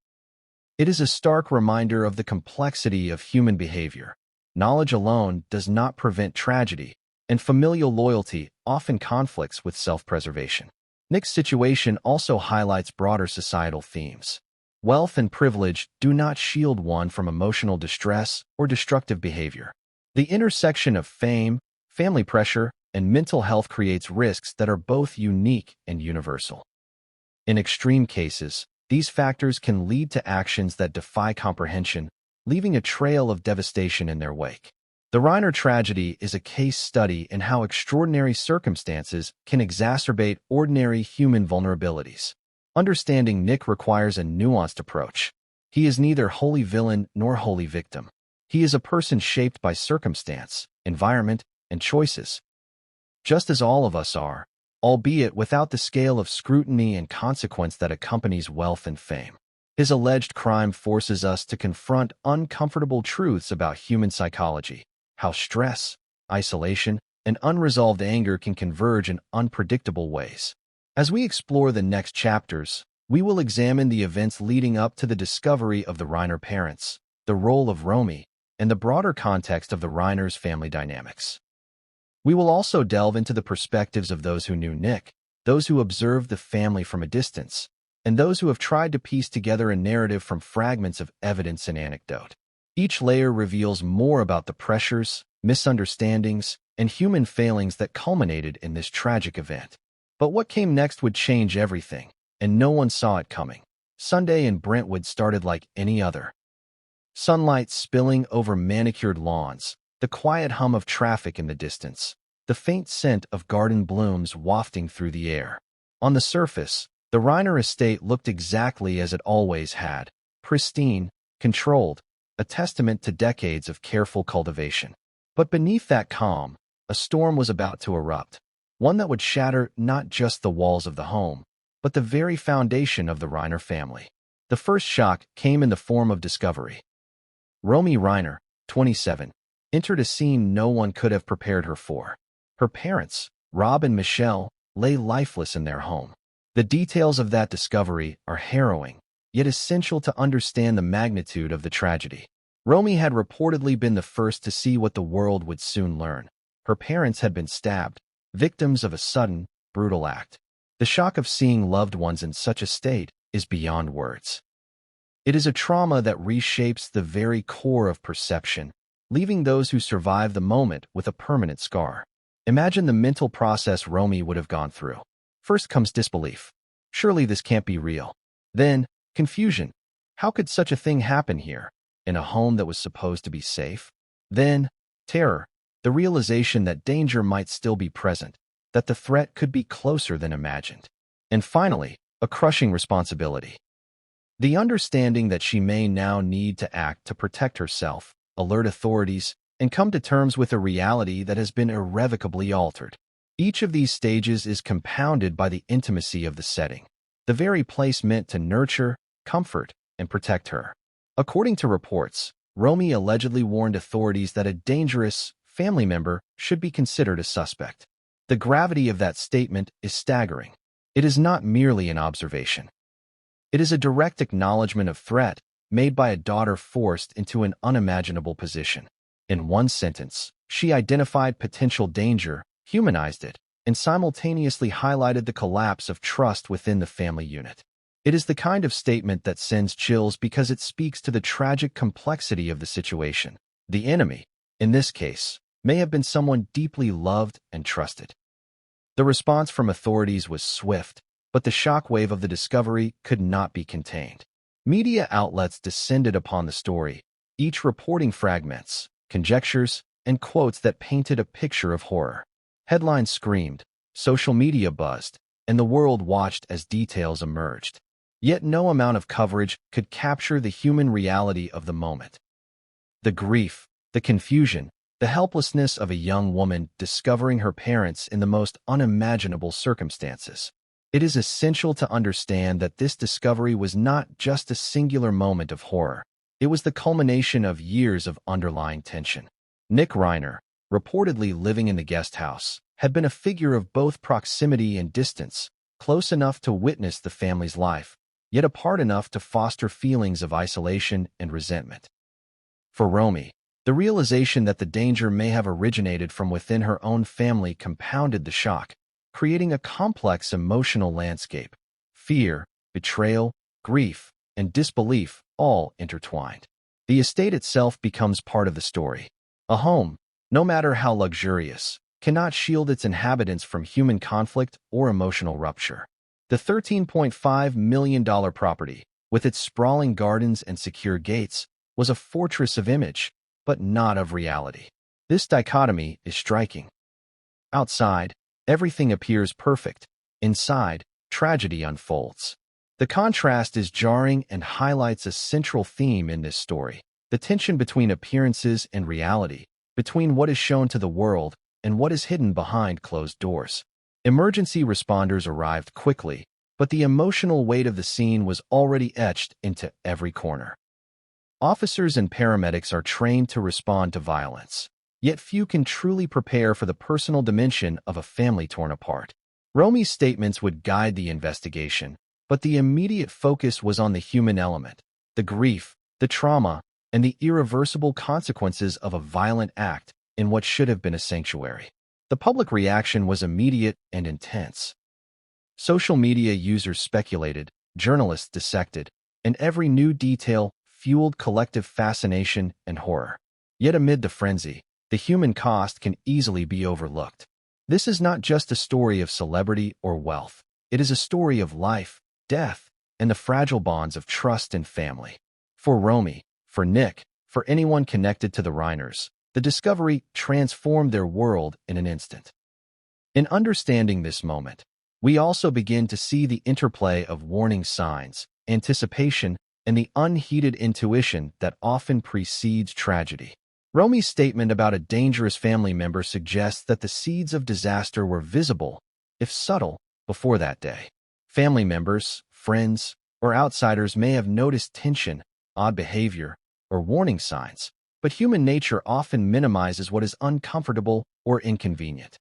It is a stark reminder of the complexity of human behavior. Knowledge alone does not prevent tragedy, and familial loyalty often conflicts with self-preservation. Nick's situation also highlights broader societal themes. Wealth and privilege do not shield one from emotional distress or destructive behavior. The intersection of fame, family pressure, and mental health creates risks that are both unique and universal. In extreme cases, these factors can lead to actions that defy comprehension, leaving a trail of devastation in their wake. The Reiner tragedy is a case study in how extraordinary circumstances can exacerbate ordinary human vulnerabilities. Understanding Nick requires a nuanced approach. He is neither wholly villain nor wholly victim. He is a person shaped by circumstance, environment, and choices. Just as all of us are, albeit without the scale of scrutiny and consequence that accompanies wealth and fame. His alleged crime forces us to confront uncomfortable truths about human psychology, how stress, isolation, and unresolved anger can converge in unpredictable ways. As we explore the next chapters, we will examine the events leading up to the discovery of the Reiner parents, the role of Romy, and the broader context of the Reiners' family dynamics. We will also delve into the perspectives of those who knew Nick, those who observed the family from a distance, and those who have tried to piece together a narrative from fragments of evidence and anecdote. Each layer reveals more about the pressures, misunderstandings, and human failings that culminated in this tragic event. But what came next would change everything, and no one saw it coming. Sunday in Brentwood started like any other. Sunlight spilling over manicured lawns, the quiet hum of traffic in the distance, the faint scent of garden blooms wafting through the air. On the surface, the Reiner estate looked exactly as it always had, pristine, controlled, a testament to decades of careful cultivation. But beneath that calm, a storm was about to erupt, one that would shatter not just the walls of the home, but the very foundation of the Reiner family. The first shock came in the form of discovery. Romy Reiner, 27, entered a scene no one could have prepared her for. Her parents, Rob and Michelle, lay lifeless in their home. The details of that discovery are harrowing, yet essential to understand the magnitude of the tragedy. Romy had reportedly been the first to see what the world would soon learn. Her parents had been stabbed, victims of a sudden, brutal act. The shock of seeing loved ones in such a state is beyond words. It is a trauma that reshapes the very core of perception, leaving those who survive the moment with a permanent scar. Imagine the mental process Romy would have gone through. First comes disbelief. Surely this can't be real. Then, confusion. How could such a thing happen here, in a home that was supposed to be safe? Then, terror. The realization that danger might still be present, that the threat could be closer than imagined. And finally, a crushing responsibility. The understanding that she may now need to act to protect herself, alert authorities, and come to terms with a reality that has been irrevocably altered. Each of these stages is compounded by the intimacy of the setting, the very place meant to nurture, comfort, and protect her. According to reports, Romy allegedly warned authorities that a dangerous family member should be considered a suspect. The gravity of that statement is staggering. It is not merely an observation. It is a direct acknowledgement of threat made by a daughter forced into an unimaginable position. In one sentence, she identified potential danger, humanized it, and simultaneously highlighted the collapse of trust within the family unit. It is the kind of statement that sends chills because it speaks to the tragic complexity of the situation. The enemy, in this case, may have been someone deeply loved and trusted. The response from authorities was swift, but the shockwave of the discovery could not be contained. Media outlets descended upon the story, each reporting fragments, conjectures, and quotes that painted a picture of horror. Headlines screamed, social media buzzed, and the world watched as details emerged. Yet no amount of coverage could capture the human reality of the moment. The grief, the confusion, the helplessness of a young woman discovering her parents in the most unimaginable circumstances. It is essential to understand that this discovery was not just a singular moment of horror. It was the culmination of years of underlying tension. Nick Reiner, reportedly living in the guest house, had been a figure of both proximity and distance, close enough to witness the family's life, yet apart enough to foster feelings of isolation and resentment. For Romy, the realization that the danger may have originated from within her own family compounded the shock, creating a complex emotional landscape. Fear, betrayal, grief, and disbelief all intertwined. The estate itself becomes part of the story. A home, no matter how luxurious, cannot shield its inhabitants from human conflict or emotional rupture. The $13.5 million property, with its sprawling gardens and secure gates, was a fortress of image, but not of reality. This dichotomy is striking. Outside, everything appears perfect. Inside, tragedy unfolds. The contrast is jarring and highlights a central theme in this story: the tension between appearances and reality, between what is shown to the world and what is hidden behind closed doors. Emergency responders arrived quickly, but the emotional weight of the scene was already etched into every corner. Officers and paramedics are trained to respond to violence, yet few can truly prepare for the personal dimension of a family torn apart. Romy's statements would guide the investigation, but the immediate focus was on the human element, the grief, the trauma, and the irreversible consequences of a violent act in what should have been a sanctuary. The public reaction was immediate and intense. Social media users speculated, journalists dissected, and every new detail fueled collective fascination and horror. Yet amid the frenzy, the human cost can easily be overlooked. This is not just a story of celebrity or wealth. It is a story of life, death, and the fragile bonds of trust and family. For Romy, for Nick, for anyone connected to the Reiners, the discovery transformed their world in an instant. In understanding this moment, we also begin to see the interplay of warning signs, anticipation, and the unheeded intuition that often precedes tragedy. Romy's statement about a dangerous family member suggests that the seeds of disaster were visible, if subtle, before that day. Family members, friends, or outsiders may have noticed tension, odd behavior, or warning signs, but human nature often minimizes what is uncomfortable or inconvenient.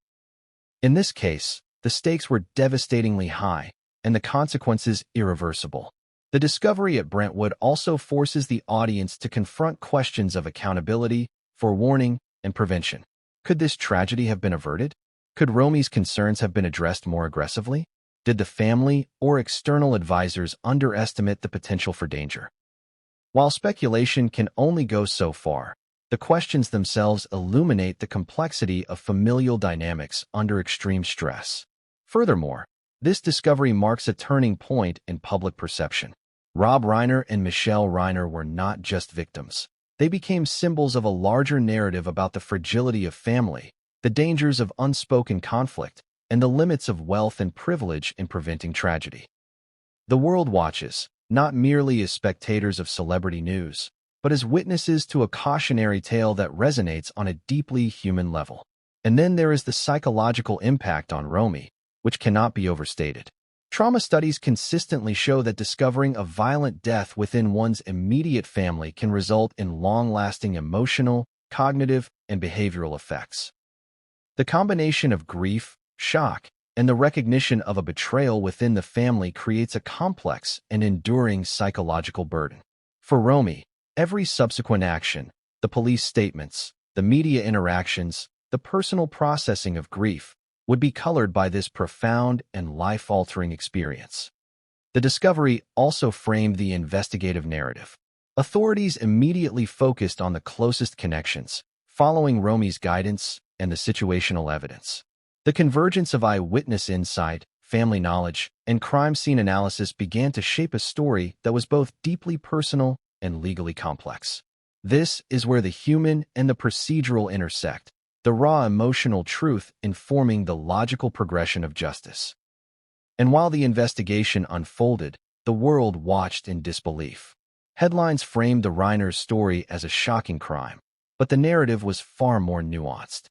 In this case, the stakes were devastatingly high, and the consequences irreversible. The discovery at Brentwood also forces the audience to confront questions of accountability, forewarning, and prevention. Could this tragedy have been averted? Could Romy's concerns have been addressed more aggressively? Did the family or external advisors underestimate the potential for danger? While speculation can only go so far, the questions themselves illuminate the complexity of familial dynamics under extreme stress. Furthermore, this discovery marks a turning point in public perception. Rob Reiner and Michelle Reiner were not just victims. They became symbols of a larger narrative about the fragility of family, the dangers of unspoken conflict, and the limits of wealth and privilege in preventing tragedy. The world watches, not merely as spectators of celebrity news, but as witnesses to a cautionary tale that resonates on a deeply human level. And then there is the psychological impact on Romy, which cannot be overstated. Trauma studies consistently show that discovering a violent death within one's immediate family can result in long-lasting emotional, cognitive, and behavioral effects. The combination of grief, shock, and the recognition of a betrayal within the family creates a complex and enduring psychological burden. For Romy, every subsequent action, the police statements, the media interactions, the personal processing of grief, would be colored by this profound and life-altering experience. The discovery also framed the investigative narrative. Authorities immediately focused on the closest connections, following Romy's guidance and the situational evidence. The convergence of eyewitness insight, family knowledge, and crime scene analysis began to shape a story that was both deeply personal and legally complex. This is where the human and the procedural intersect, the raw emotional truth informing the logical progression of justice. And while the investigation unfolded, the world watched in disbelief. Headlines framed the Reiners' story as a shocking crime, but the narrative was far more nuanced.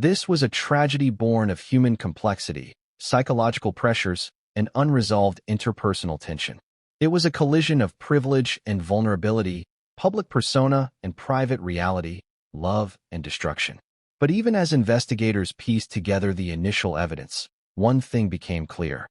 This was a tragedy born of human complexity, psychological pressures, and unresolved interpersonal tension. It was a collision of privilege and vulnerability, public persona and private reality, love and destruction. But even as investigators pieced together the initial evidence, one thing became clear.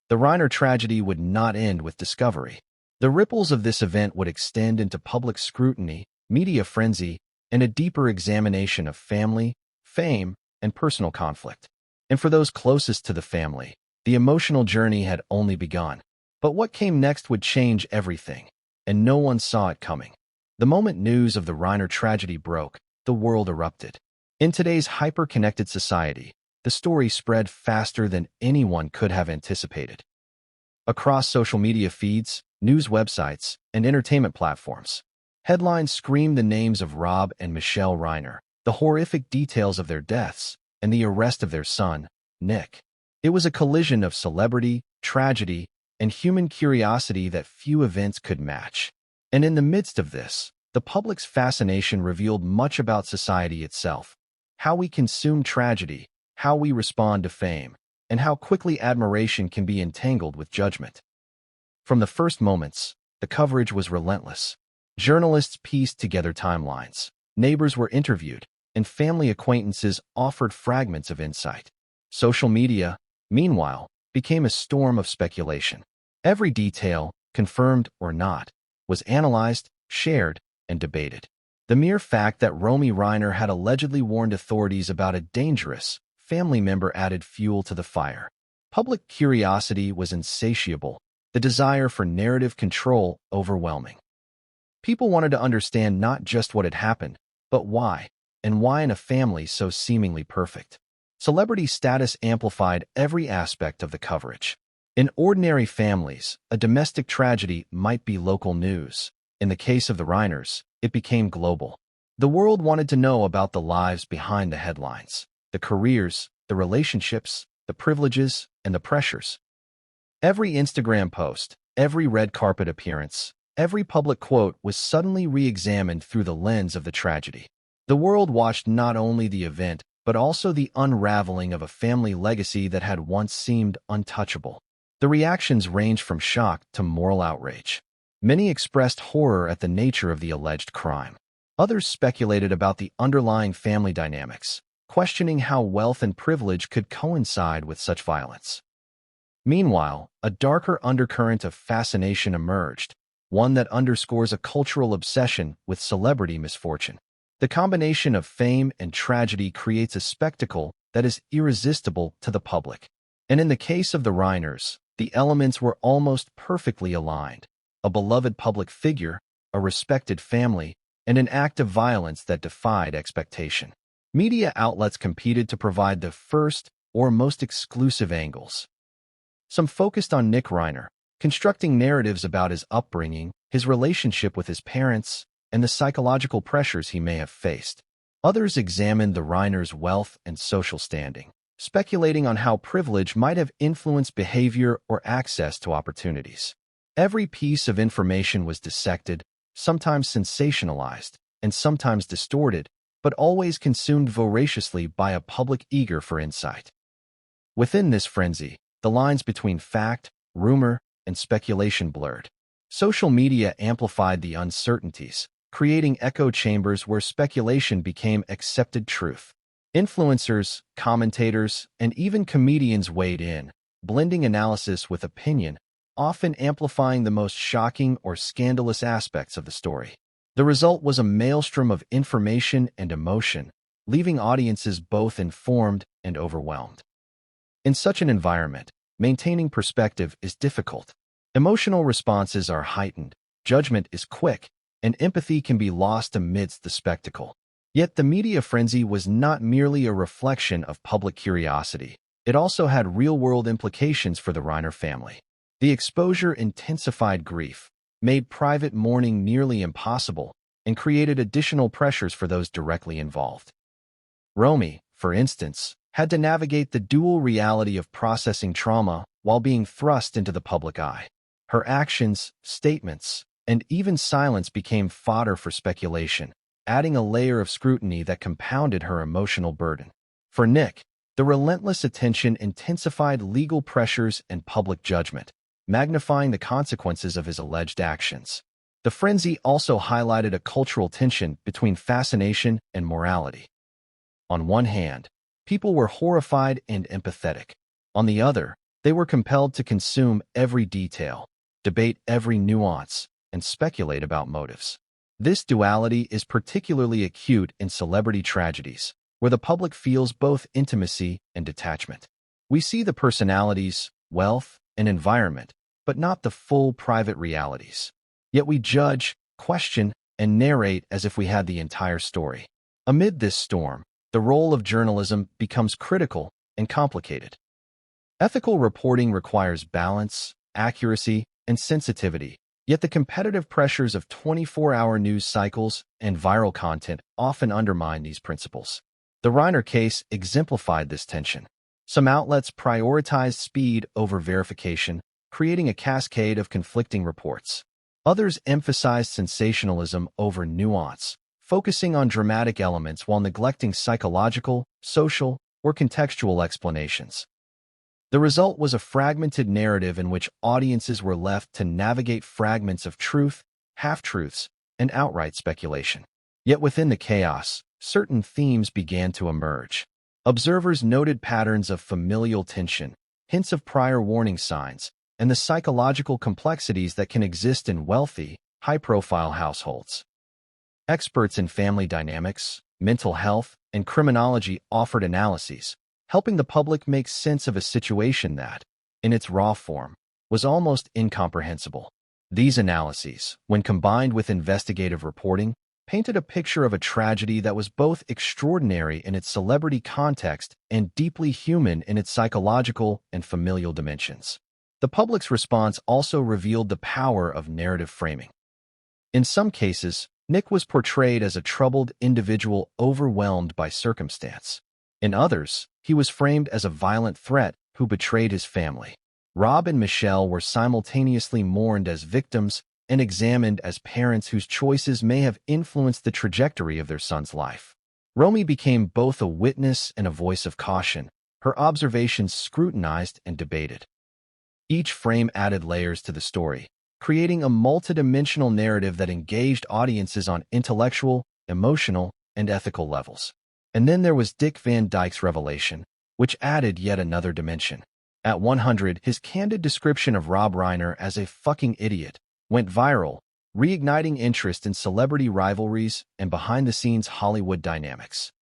The Reiner tragedy would not end with discovery. The ripples of this event would extend into public scrutiny, media frenzy, and a deeper examination of family, fame, and personal conflict. And for those closest to the family, the emotional journey had only begun. But what came next would change everything, and no one saw it coming. The moment news of the Reiner tragedy broke, the world erupted. In today's hyper-connected society, the story spread faster than anyone could have anticipated. Across social media feeds, news websites, and entertainment platforms, headlines screamed the names of Rob and Michelle Reiner, the horrific details of their deaths, and the arrest of their son, Nick. It was a collision of celebrity, tragedy, and human curiosity that few events could match. And in the midst of this, the public's fascination revealed much about society itself. How we consume tragedy, how we respond to fame, and how quickly admiration can be entangled with judgment. From the first moments, the coverage was relentless. Journalists pieced together timelines, neighbors were interviewed, and family acquaintances offered fragments of insight. Social media, meanwhile, became a storm of speculation. Every detail, confirmed or not, was analyzed, shared, and debated. The mere fact that Romy Reiner had allegedly warned authorities about a dangerous family member added fuel to the fire. Public curiosity was insatiable, the desire for narrative control overwhelming. People wanted to understand not just what had happened, but why, and why in a family so seemingly perfect. Celebrity status amplified every aspect of the coverage. In ordinary families, a domestic tragedy might be local news. In the case of the Reiners, it became global. The world wanted to know about the lives behind the headlines, the careers, the relationships, the privileges, and the pressures. Every Instagram post, every red carpet appearance, every public quote was suddenly re-examined through the lens of the tragedy. The world watched not only the event, but also the unraveling of a family legacy that had once seemed untouchable. The reactions ranged from shock to moral outrage. Many expressed horror at the nature of the alleged crime. Others speculated about the underlying family dynamics, questioning how wealth and privilege could coincide with such violence. Meanwhile, a darker undercurrent of fascination emerged, one that underscores a cultural obsession with celebrity misfortune. The combination of fame and tragedy creates a spectacle that is irresistible to the public. And in the case of the Reiners, the elements were almost perfectly aligned: a beloved public figure, a respected family, and an act of violence that defied expectation. Media outlets competed to provide the first or most exclusive angles. Some focused on Nick Reiner, constructing narratives about his upbringing, his relationship with his parents, and the psychological pressures he may have faced. Others examined the Reiners' wealth and social standing, speculating on how privilege might have influenced behavior or access to opportunities. Every piece of information was dissected, sometimes sensationalized, and sometimes distorted, but always consumed voraciously by a public eager for insight. Within this frenzy, the lines between fact, rumor, and speculation blurred. Social media amplified the uncertainties, creating echo chambers where speculation became accepted truth. Influencers, commentators, and even comedians weighed in, blending analysis with opinion, often amplifying the most shocking or scandalous aspects of the story. The result was a maelstrom of information and emotion, leaving audiences both informed and overwhelmed. In such an environment, maintaining perspective is difficult. Emotional responses are heightened, judgment is quick, and empathy can be lost amidst the spectacle. Yet the media frenzy was not merely a reflection of public curiosity. It also had real-world implications for the Reiner family. The exposure intensified grief, made private mourning nearly impossible, and created additional pressures for those directly involved. Romy, for instance, had to navigate the dual reality of processing trauma while being thrust into the public eye. Her actions, statements, and even silence became fodder for speculation, adding a layer of scrutiny that compounded her emotional burden. For Nick, the relentless attention intensified legal pressures and public judgment, magnifying the consequences of his alleged actions. The frenzy also highlighted a cultural tension between fascination and morality. On one hand, people were horrified and empathetic. On the other, they were compelled to consume every detail, debate every nuance, and speculate about motives. This duality is particularly acute in celebrity tragedies, where the public feels both intimacy and detachment. We see the personalities, wealth, and environment, but not the full private realities. Yet we judge, question, and narrate as if we had the entire story. Amid this storm, the role of journalism becomes critical and complicated. Ethical reporting requires balance, accuracy, and sensitivity, yet the competitive pressures of 24-hour news cycles and viral content often undermine these principles. The Reiner case exemplified this tension. Some outlets prioritized speed over verification, creating a cascade of conflicting reports. Others emphasized sensationalism over nuance, focusing on dramatic elements while neglecting psychological, social, or contextual explanations. The result was a fragmented narrative in which audiences were left to navigate fragments of truth, half-truths, and outright speculation. Yet within the chaos, certain themes began to emerge. Observers noted patterns of familial tension, hints of prior warning signs, and the psychological complexities that can exist in wealthy, high-profile households. Experts in family dynamics, mental health, and criminology offered analyses, helping the public make sense of a situation that, in its raw form, was almost incomprehensible. These analyses, when combined with investigative reporting, painted a picture of a tragedy that was both extraordinary in its celebrity context and deeply human in its psychological and familial dimensions. The public's response also revealed the power of narrative framing. In some cases, Nick was portrayed as a troubled individual overwhelmed by circumstance. In others, he was framed as a violent threat who betrayed his family. Rob and Michelle were simultaneously mourned as victims and examined as parents whose choices may have influenced the trajectory of their son's life. Romy became both a witness and a voice of caution, her observations scrutinized and debated. Each frame added layers to the story, creating a multidimensional narrative that engaged audiences on intellectual, emotional, and ethical levels. And then there was Dick Van Dyke's revelation, which added yet another dimension. At 100, his candid description of Rob Reiner as a fucking idiot went viral, reigniting interest in celebrity rivalries and behind-the-scenes Hollywood dynamics.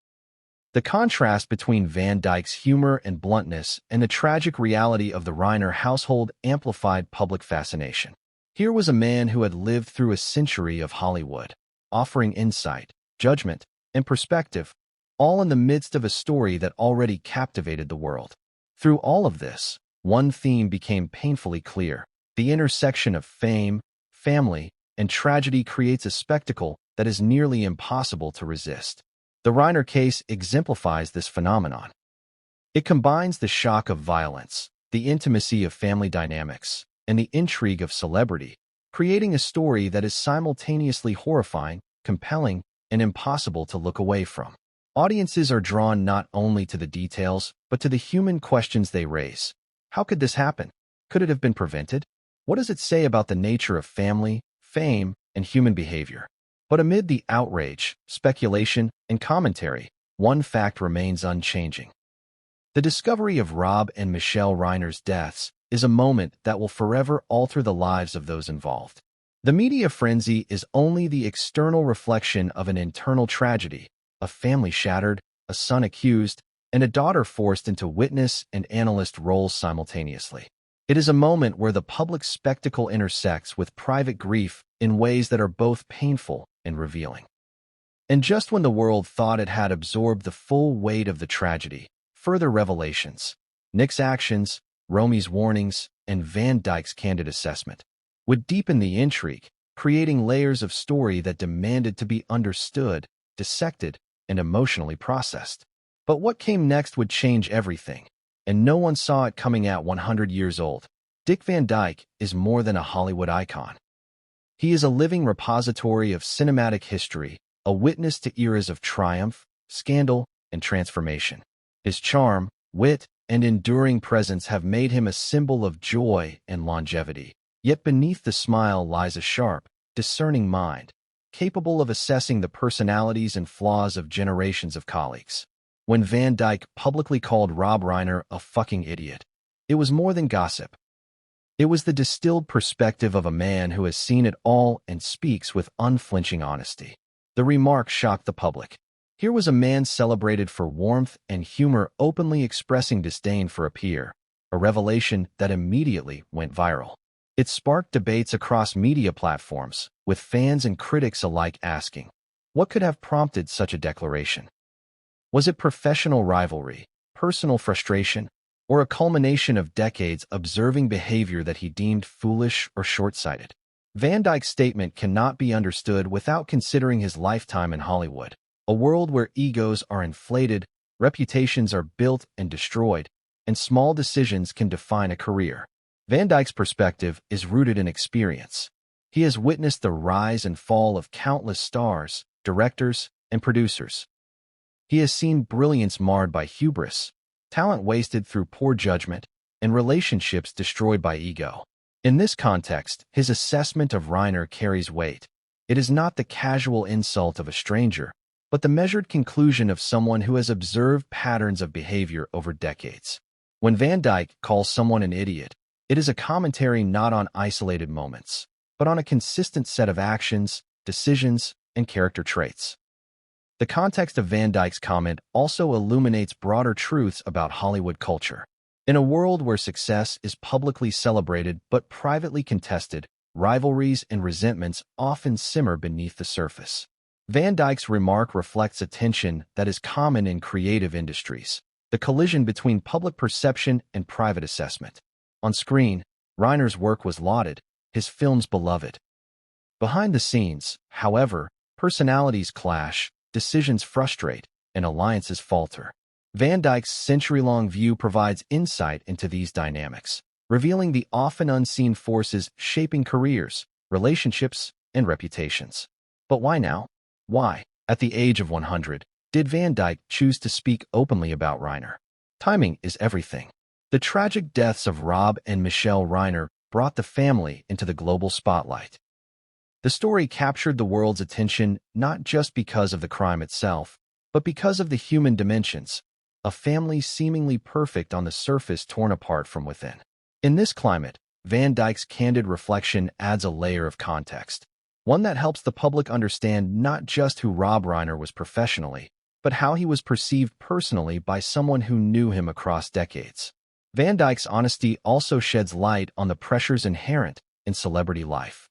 The contrast between Van Dyke's humor and bluntness and the tragic reality of the Reiner household amplified public fascination. Here was a man who had lived through a century of Hollywood, offering insight, judgment, and perspective, all in the midst of a story that already captivated the world. Through all of this, one theme became painfully clear. The intersection of fame, family, and tragedy creates a spectacle that is nearly impossible to resist. The Reiner case exemplifies this phenomenon. It combines the shock of violence, the intimacy of family dynamics, and the intrigue of celebrity, creating a story that is simultaneously horrifying, compelling, and impossible to look away from. Audiences are drawn not only to the details, but to the human questions they raise. How could this happen? Could it have been prevented? What does it say about the nature of family, fame, and human behavior? But amid the outrage, speculation, and commentary, one fact remains unchanging. The discovery of Rob and Michelle Reiner's deaths is a moment that will forever alter the lives of those involved. The media frenzy is only the external reflection of an internal tragedy, a family shattered, a son accused, and a daughter forced into witness and analyst roles simultaneously. It is a moment where the public spectacle intersects with private grief in ways that are both painful and revealing. And just when the world thought it had absorbed the full weight of the tragedy, further revelations, Nick's actions, Romy's warnings, and Van Dyke's candid assessment would deepen the intrigue, creating layers of story that demanded to be understood, dissected, and emotionally processed. But what came next would change everything, and no one saw it coming at 100 years old. Dick Van Dyke is more than a Hollywood icon. He is a living repository of cinematic history, a witness to eras of triumph, scandal, and transformation. His charm, wit, and enduring presence have made him a symbol of joy and longevity. Yet beneath the smile lies a sharp, discerning mind, capable of assessing the personalities and flaws of generations of colleagues. When Van Dyke publicly called Rob Reiner a fucking idiot, it was more than gossip. It was the distilled perspective of a man who has seen it all and speaks with unflinching honesty. The remark shocked the public. Here was a man celebrated for warmth and humor openly expressing disdain for a peer, a revelation that immediately went viral. It sparked debates across media platforms, with fans and critics alike asking, what could have prompted such a declaration? Was it professional rivalry, personal frustration, or a culmination of decades observing behavior that he deemed foolish or short-sighted? Van Dyke's statement cannot be understood without considering his lifetime in Hollywood, a world where egos are inflated, reputations are built and destroyed, and small decisions can define a career. Van Dyke's perspective is rooted in experience. He has witnessed the rise and fall of countless stars, directors, and producers. He has seen brilliance marred by hubris, talent wasted through poor judgment, and relationships destroyed by ego. In this context, his assessment of Reiner carries weight. It is not the casual insult of a stranger, but the measured conclusion of someone who has observed patterns of behavior over decades. When Van Dyke calls someone an idiot, it is a commentary not on isolated moments, but on a consistent set of actions, decisions, and character traits. The context of Van Dyke's comment also illuminates broader truths about Hollywood culture. In a world where success is publicly celebrated but privately contested, rivalries and resentments often simmer beneath the surface. Van Dyke's remark reflects a tension that is common in creative industries, the collision between public perception and private assessment. On screen, Reiner's work was lauded, his films beloved. Behind the scenes, however, personalities clash, decisions frustrate, and alliances falter. Van Dyke's century-long view provides insight into these dynamics, revealing the often unseen forces shaping careers, relationships, and reputations. But why now? Why, at the age of 100, did Van Dyke choose to speak openly about Reiner? Timing is everything. The tragic deaths of Rob and Michelle Reiner brought the family into the global spotlight. The story captured the world's attention not just because of the crime itself, but because of the human dimensions, a family seemingly perfect on the surface torn apart from within. In this climate, Van Dyke's candid reflection adds a layer of context, one that helps the public understand not just who Rob Reiner was professionally, but how he was perceived personally by someone who knew him across decades. Van Dyke's honesty also sheds light on the pressures inherent in celebrity life.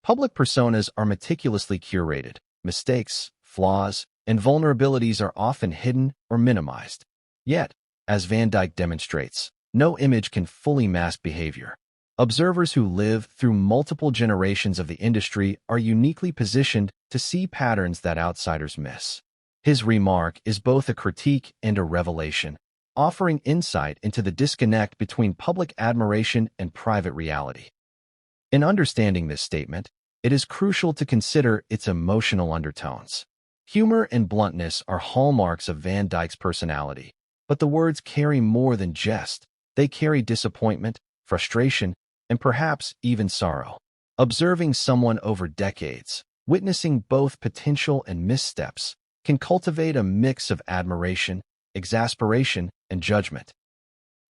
Public personas are meticulously curated. Mistakes, flaws, and vulnerabilities are often hidden or minimized. Yet, as Van Dyke demonstrates, no image can fully mask behavior. Observers who live through multiple generations of the industry are uniquely positioned to see patterns that outsiders miss. His remark is both a critique and a revelation, offering insight into the disconnect between public admiration and private reality. In understanding this statement, it is crucial to consider its emotional undertones. Humor and bluntness are hallmarks of Van Dyke's personality, but the words carry more than jest. They carry disappointment, frustration, and perhaps even sorrow. Observing someone over decades, witnessing both potential and missteps, can cultivate a mix of admiration, exasperation, and judgment.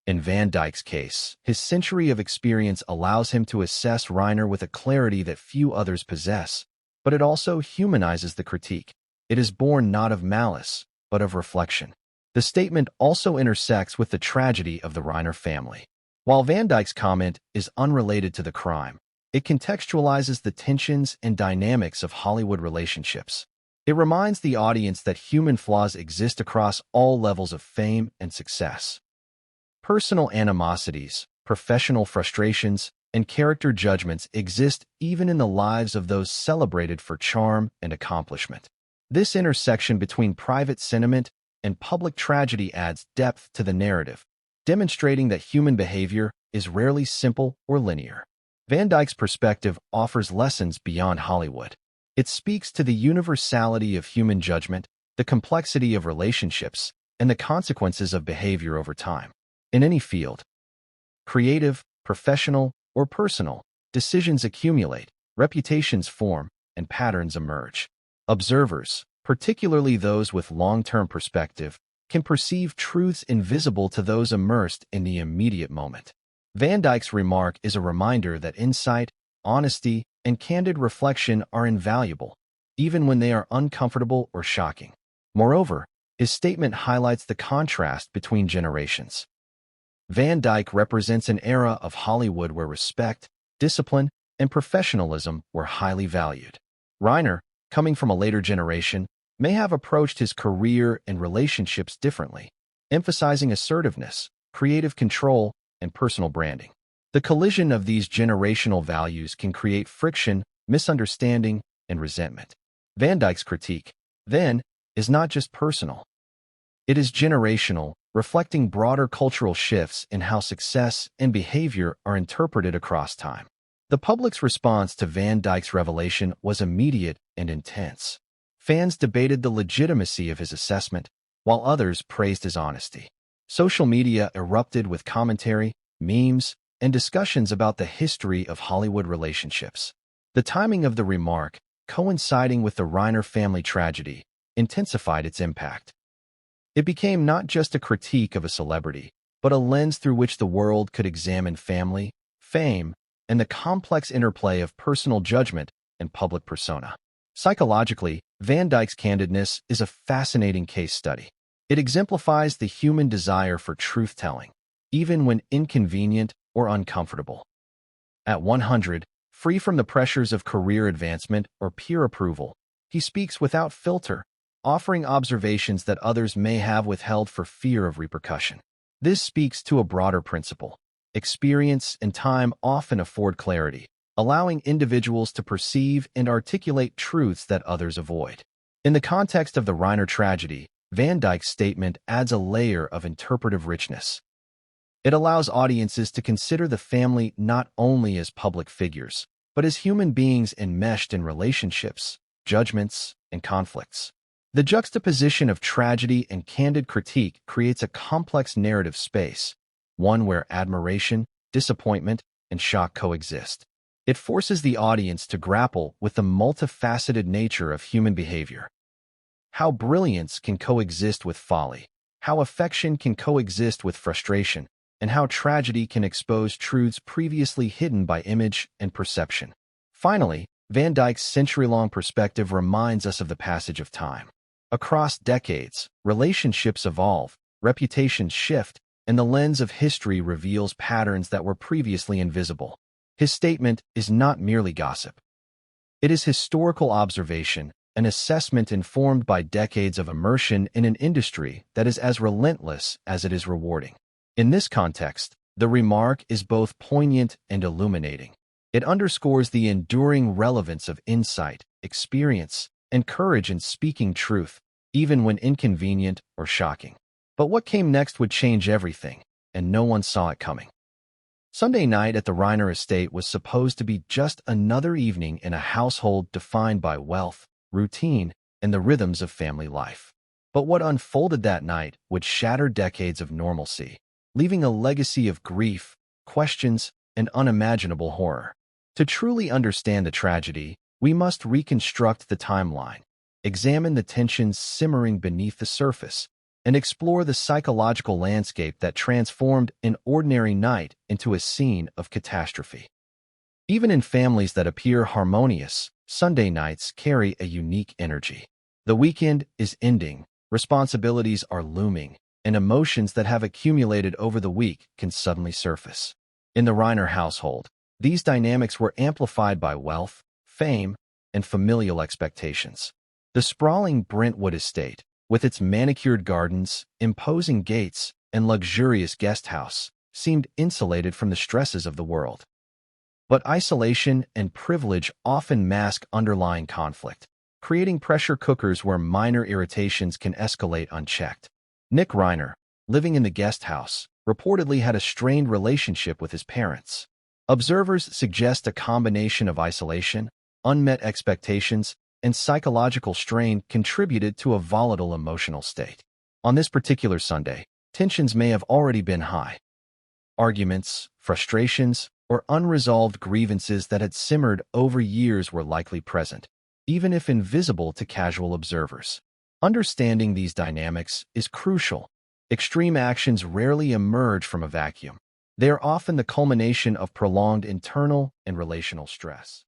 In Van Dyke's case, his century of experience allows him to assess Reiner with a clarity that few others possess, but it also humanizes the critique. It is born not of malice, but of reflection. The statement also intersects with the tragedy of the Reiner family. While Van Dyke's comment is unrelated to the crime, it contextualizes the tensions and dynamics of Hollywood relationships. It reminds the audience that human flaws exist across all levels of fame and success. Personal animosities, professional frustrations, and character judgments exist even in the lives of those celebrated for charm and accomplishment. This intersection between private sentiment and public tragedy adds depth to the narrative, demonstrating that human behavior is rarely simple or linear. Van Dyke's perspective offers lessons beyond Hollywood. It speaks to the universality of human judgment, the complexity of relationships, and the consequences of behavior over time. In any field, creative, professional, or personal, decisions accumulate, reputations form, and patterns emerge. Observers, particularly those with long-term perspective, can perceive truths invisible to those immersed in the immediate moment. Van Dyke's remark is a reminder that insight, honesty, and candid reflection are invaluable, even when they are uncomfortable or shocking. Moreover, his statement highlights the contrast between generations. Van Dyke represents an era of Hollywood where respect, discipline, and professionalism were highly valued. Reiner, coming from a later generation, may have approached his career and relationships differently, emphasizing assertiveness, creative control, and personal branding. The collision of these generational values can create friction, misunderstanding, and resentment. Van Dyke's critique, then, is not just personal. It is generational, reflecting broader cultural shifts in how success and behavior are interpreted across time. The public's response to Van Dyke's revelation was immediate and intense. Fans debated the legitimacy of his assessment, while others praised his honesty. Social media erupted with commentary, memes, and discussions about the history of Hollywood relationships. The timing of the remark, coinciding with the Reiner family tragedy, intensified its impact. It became not just a critique of a celebrity, but a lens through which the world could examine family, fame, and the complex interplay of personal judgment and public persona. Psychologically, Van Dyke's candidness is a fascinating case study. It exemplifies the human desire for truth-telling, even when inconvenient or uncomfortable. At 100, free from the pressures of career advancement or peer approval, he speaks without filter, offering observations that others may have withheld for fear of repercussion. This speaks to a broader principle. Experience and time often afford clarity, allowing individuals to perceive and articulate truths that others avoid. In the context of the Reiner tragedy, Van Dyke's statement adds a layer of interpretive richness. It allows audiences to consider the family not only as public figures, but as human beings enmeshed in relationships, judgments, and conflicts. The juxtaposition of tragedy and candid critique creates a complex narrative space, one where admiration, disappointment, and shock coexist. It forces the audience to grapple with the multifaceted nature of human behavior. How brilliance can coexist with folly, how affection can coexist with frustration, and how tragedy can expose truths previously hidden by image and perception. Finally, Van Dyke's century-long perspective reminds us of the passage of time. Across decades, relationships evolve, reputations shift, and the lens of history reveals patterns that were previously invisible. His statement is not merely gossip. It is historical observation, an assessment informed by decades of immersion in an industry that is as relentless as it is rewarding. In this context, the remark is both poignant and illuminating. It underscores the enduring relevance of insight, experience, and courage in speaking truth, even when inconvenient or shocking. But what came next would change everything, and no one saw it coming. Sunday night at the Reiner estate was supposed to be just another evening in a household defined by wealth, routine, and the rhythms of family life. But what unfolded that night would shatter decades of normalcy, leaving a legacy of grief, questions, and unimaginable horror. To truly understand the tragedy, we must reconstruct the timeline, examine the tensions simmering beneath the surface, and explore the psychological landscape that transformed an ordinary night into a scene of catastrophe. Even in families that appear harmonious, Sunday nights carry a unique energy. The weekend is ending, responsibilities are looming, and emotions that have accumulated over the week can suddenly surface. In the Reiner household, these dynamics were amplified by wealth, fame, and familial expectations. The sprawling Brentwood estate, with its manicured gardens, imposing gates, and luxurious guest house, seemed insulated from the stresses of the world. But isolation and privilege often mask underlying conflict, creating pressure cookers where minor irritations can escalate unchecked. Nick Reiner, living in the guest house, reportedly had a strained relationship with his parents. Observers suggest a combination of isolation, unmet expectations, and psychological strain contributed to a volatile emotional state. On this particular Sunday, tensions may have already been high. Arguments, frustrations, or unresolved grievances that had simmered over years were likely present, even if invisible to casual observers. Understanding these dynamics is crucial. Extreme actions rarely emerge from a vacuum. They are often the culmination of prolonged internal and relational stress.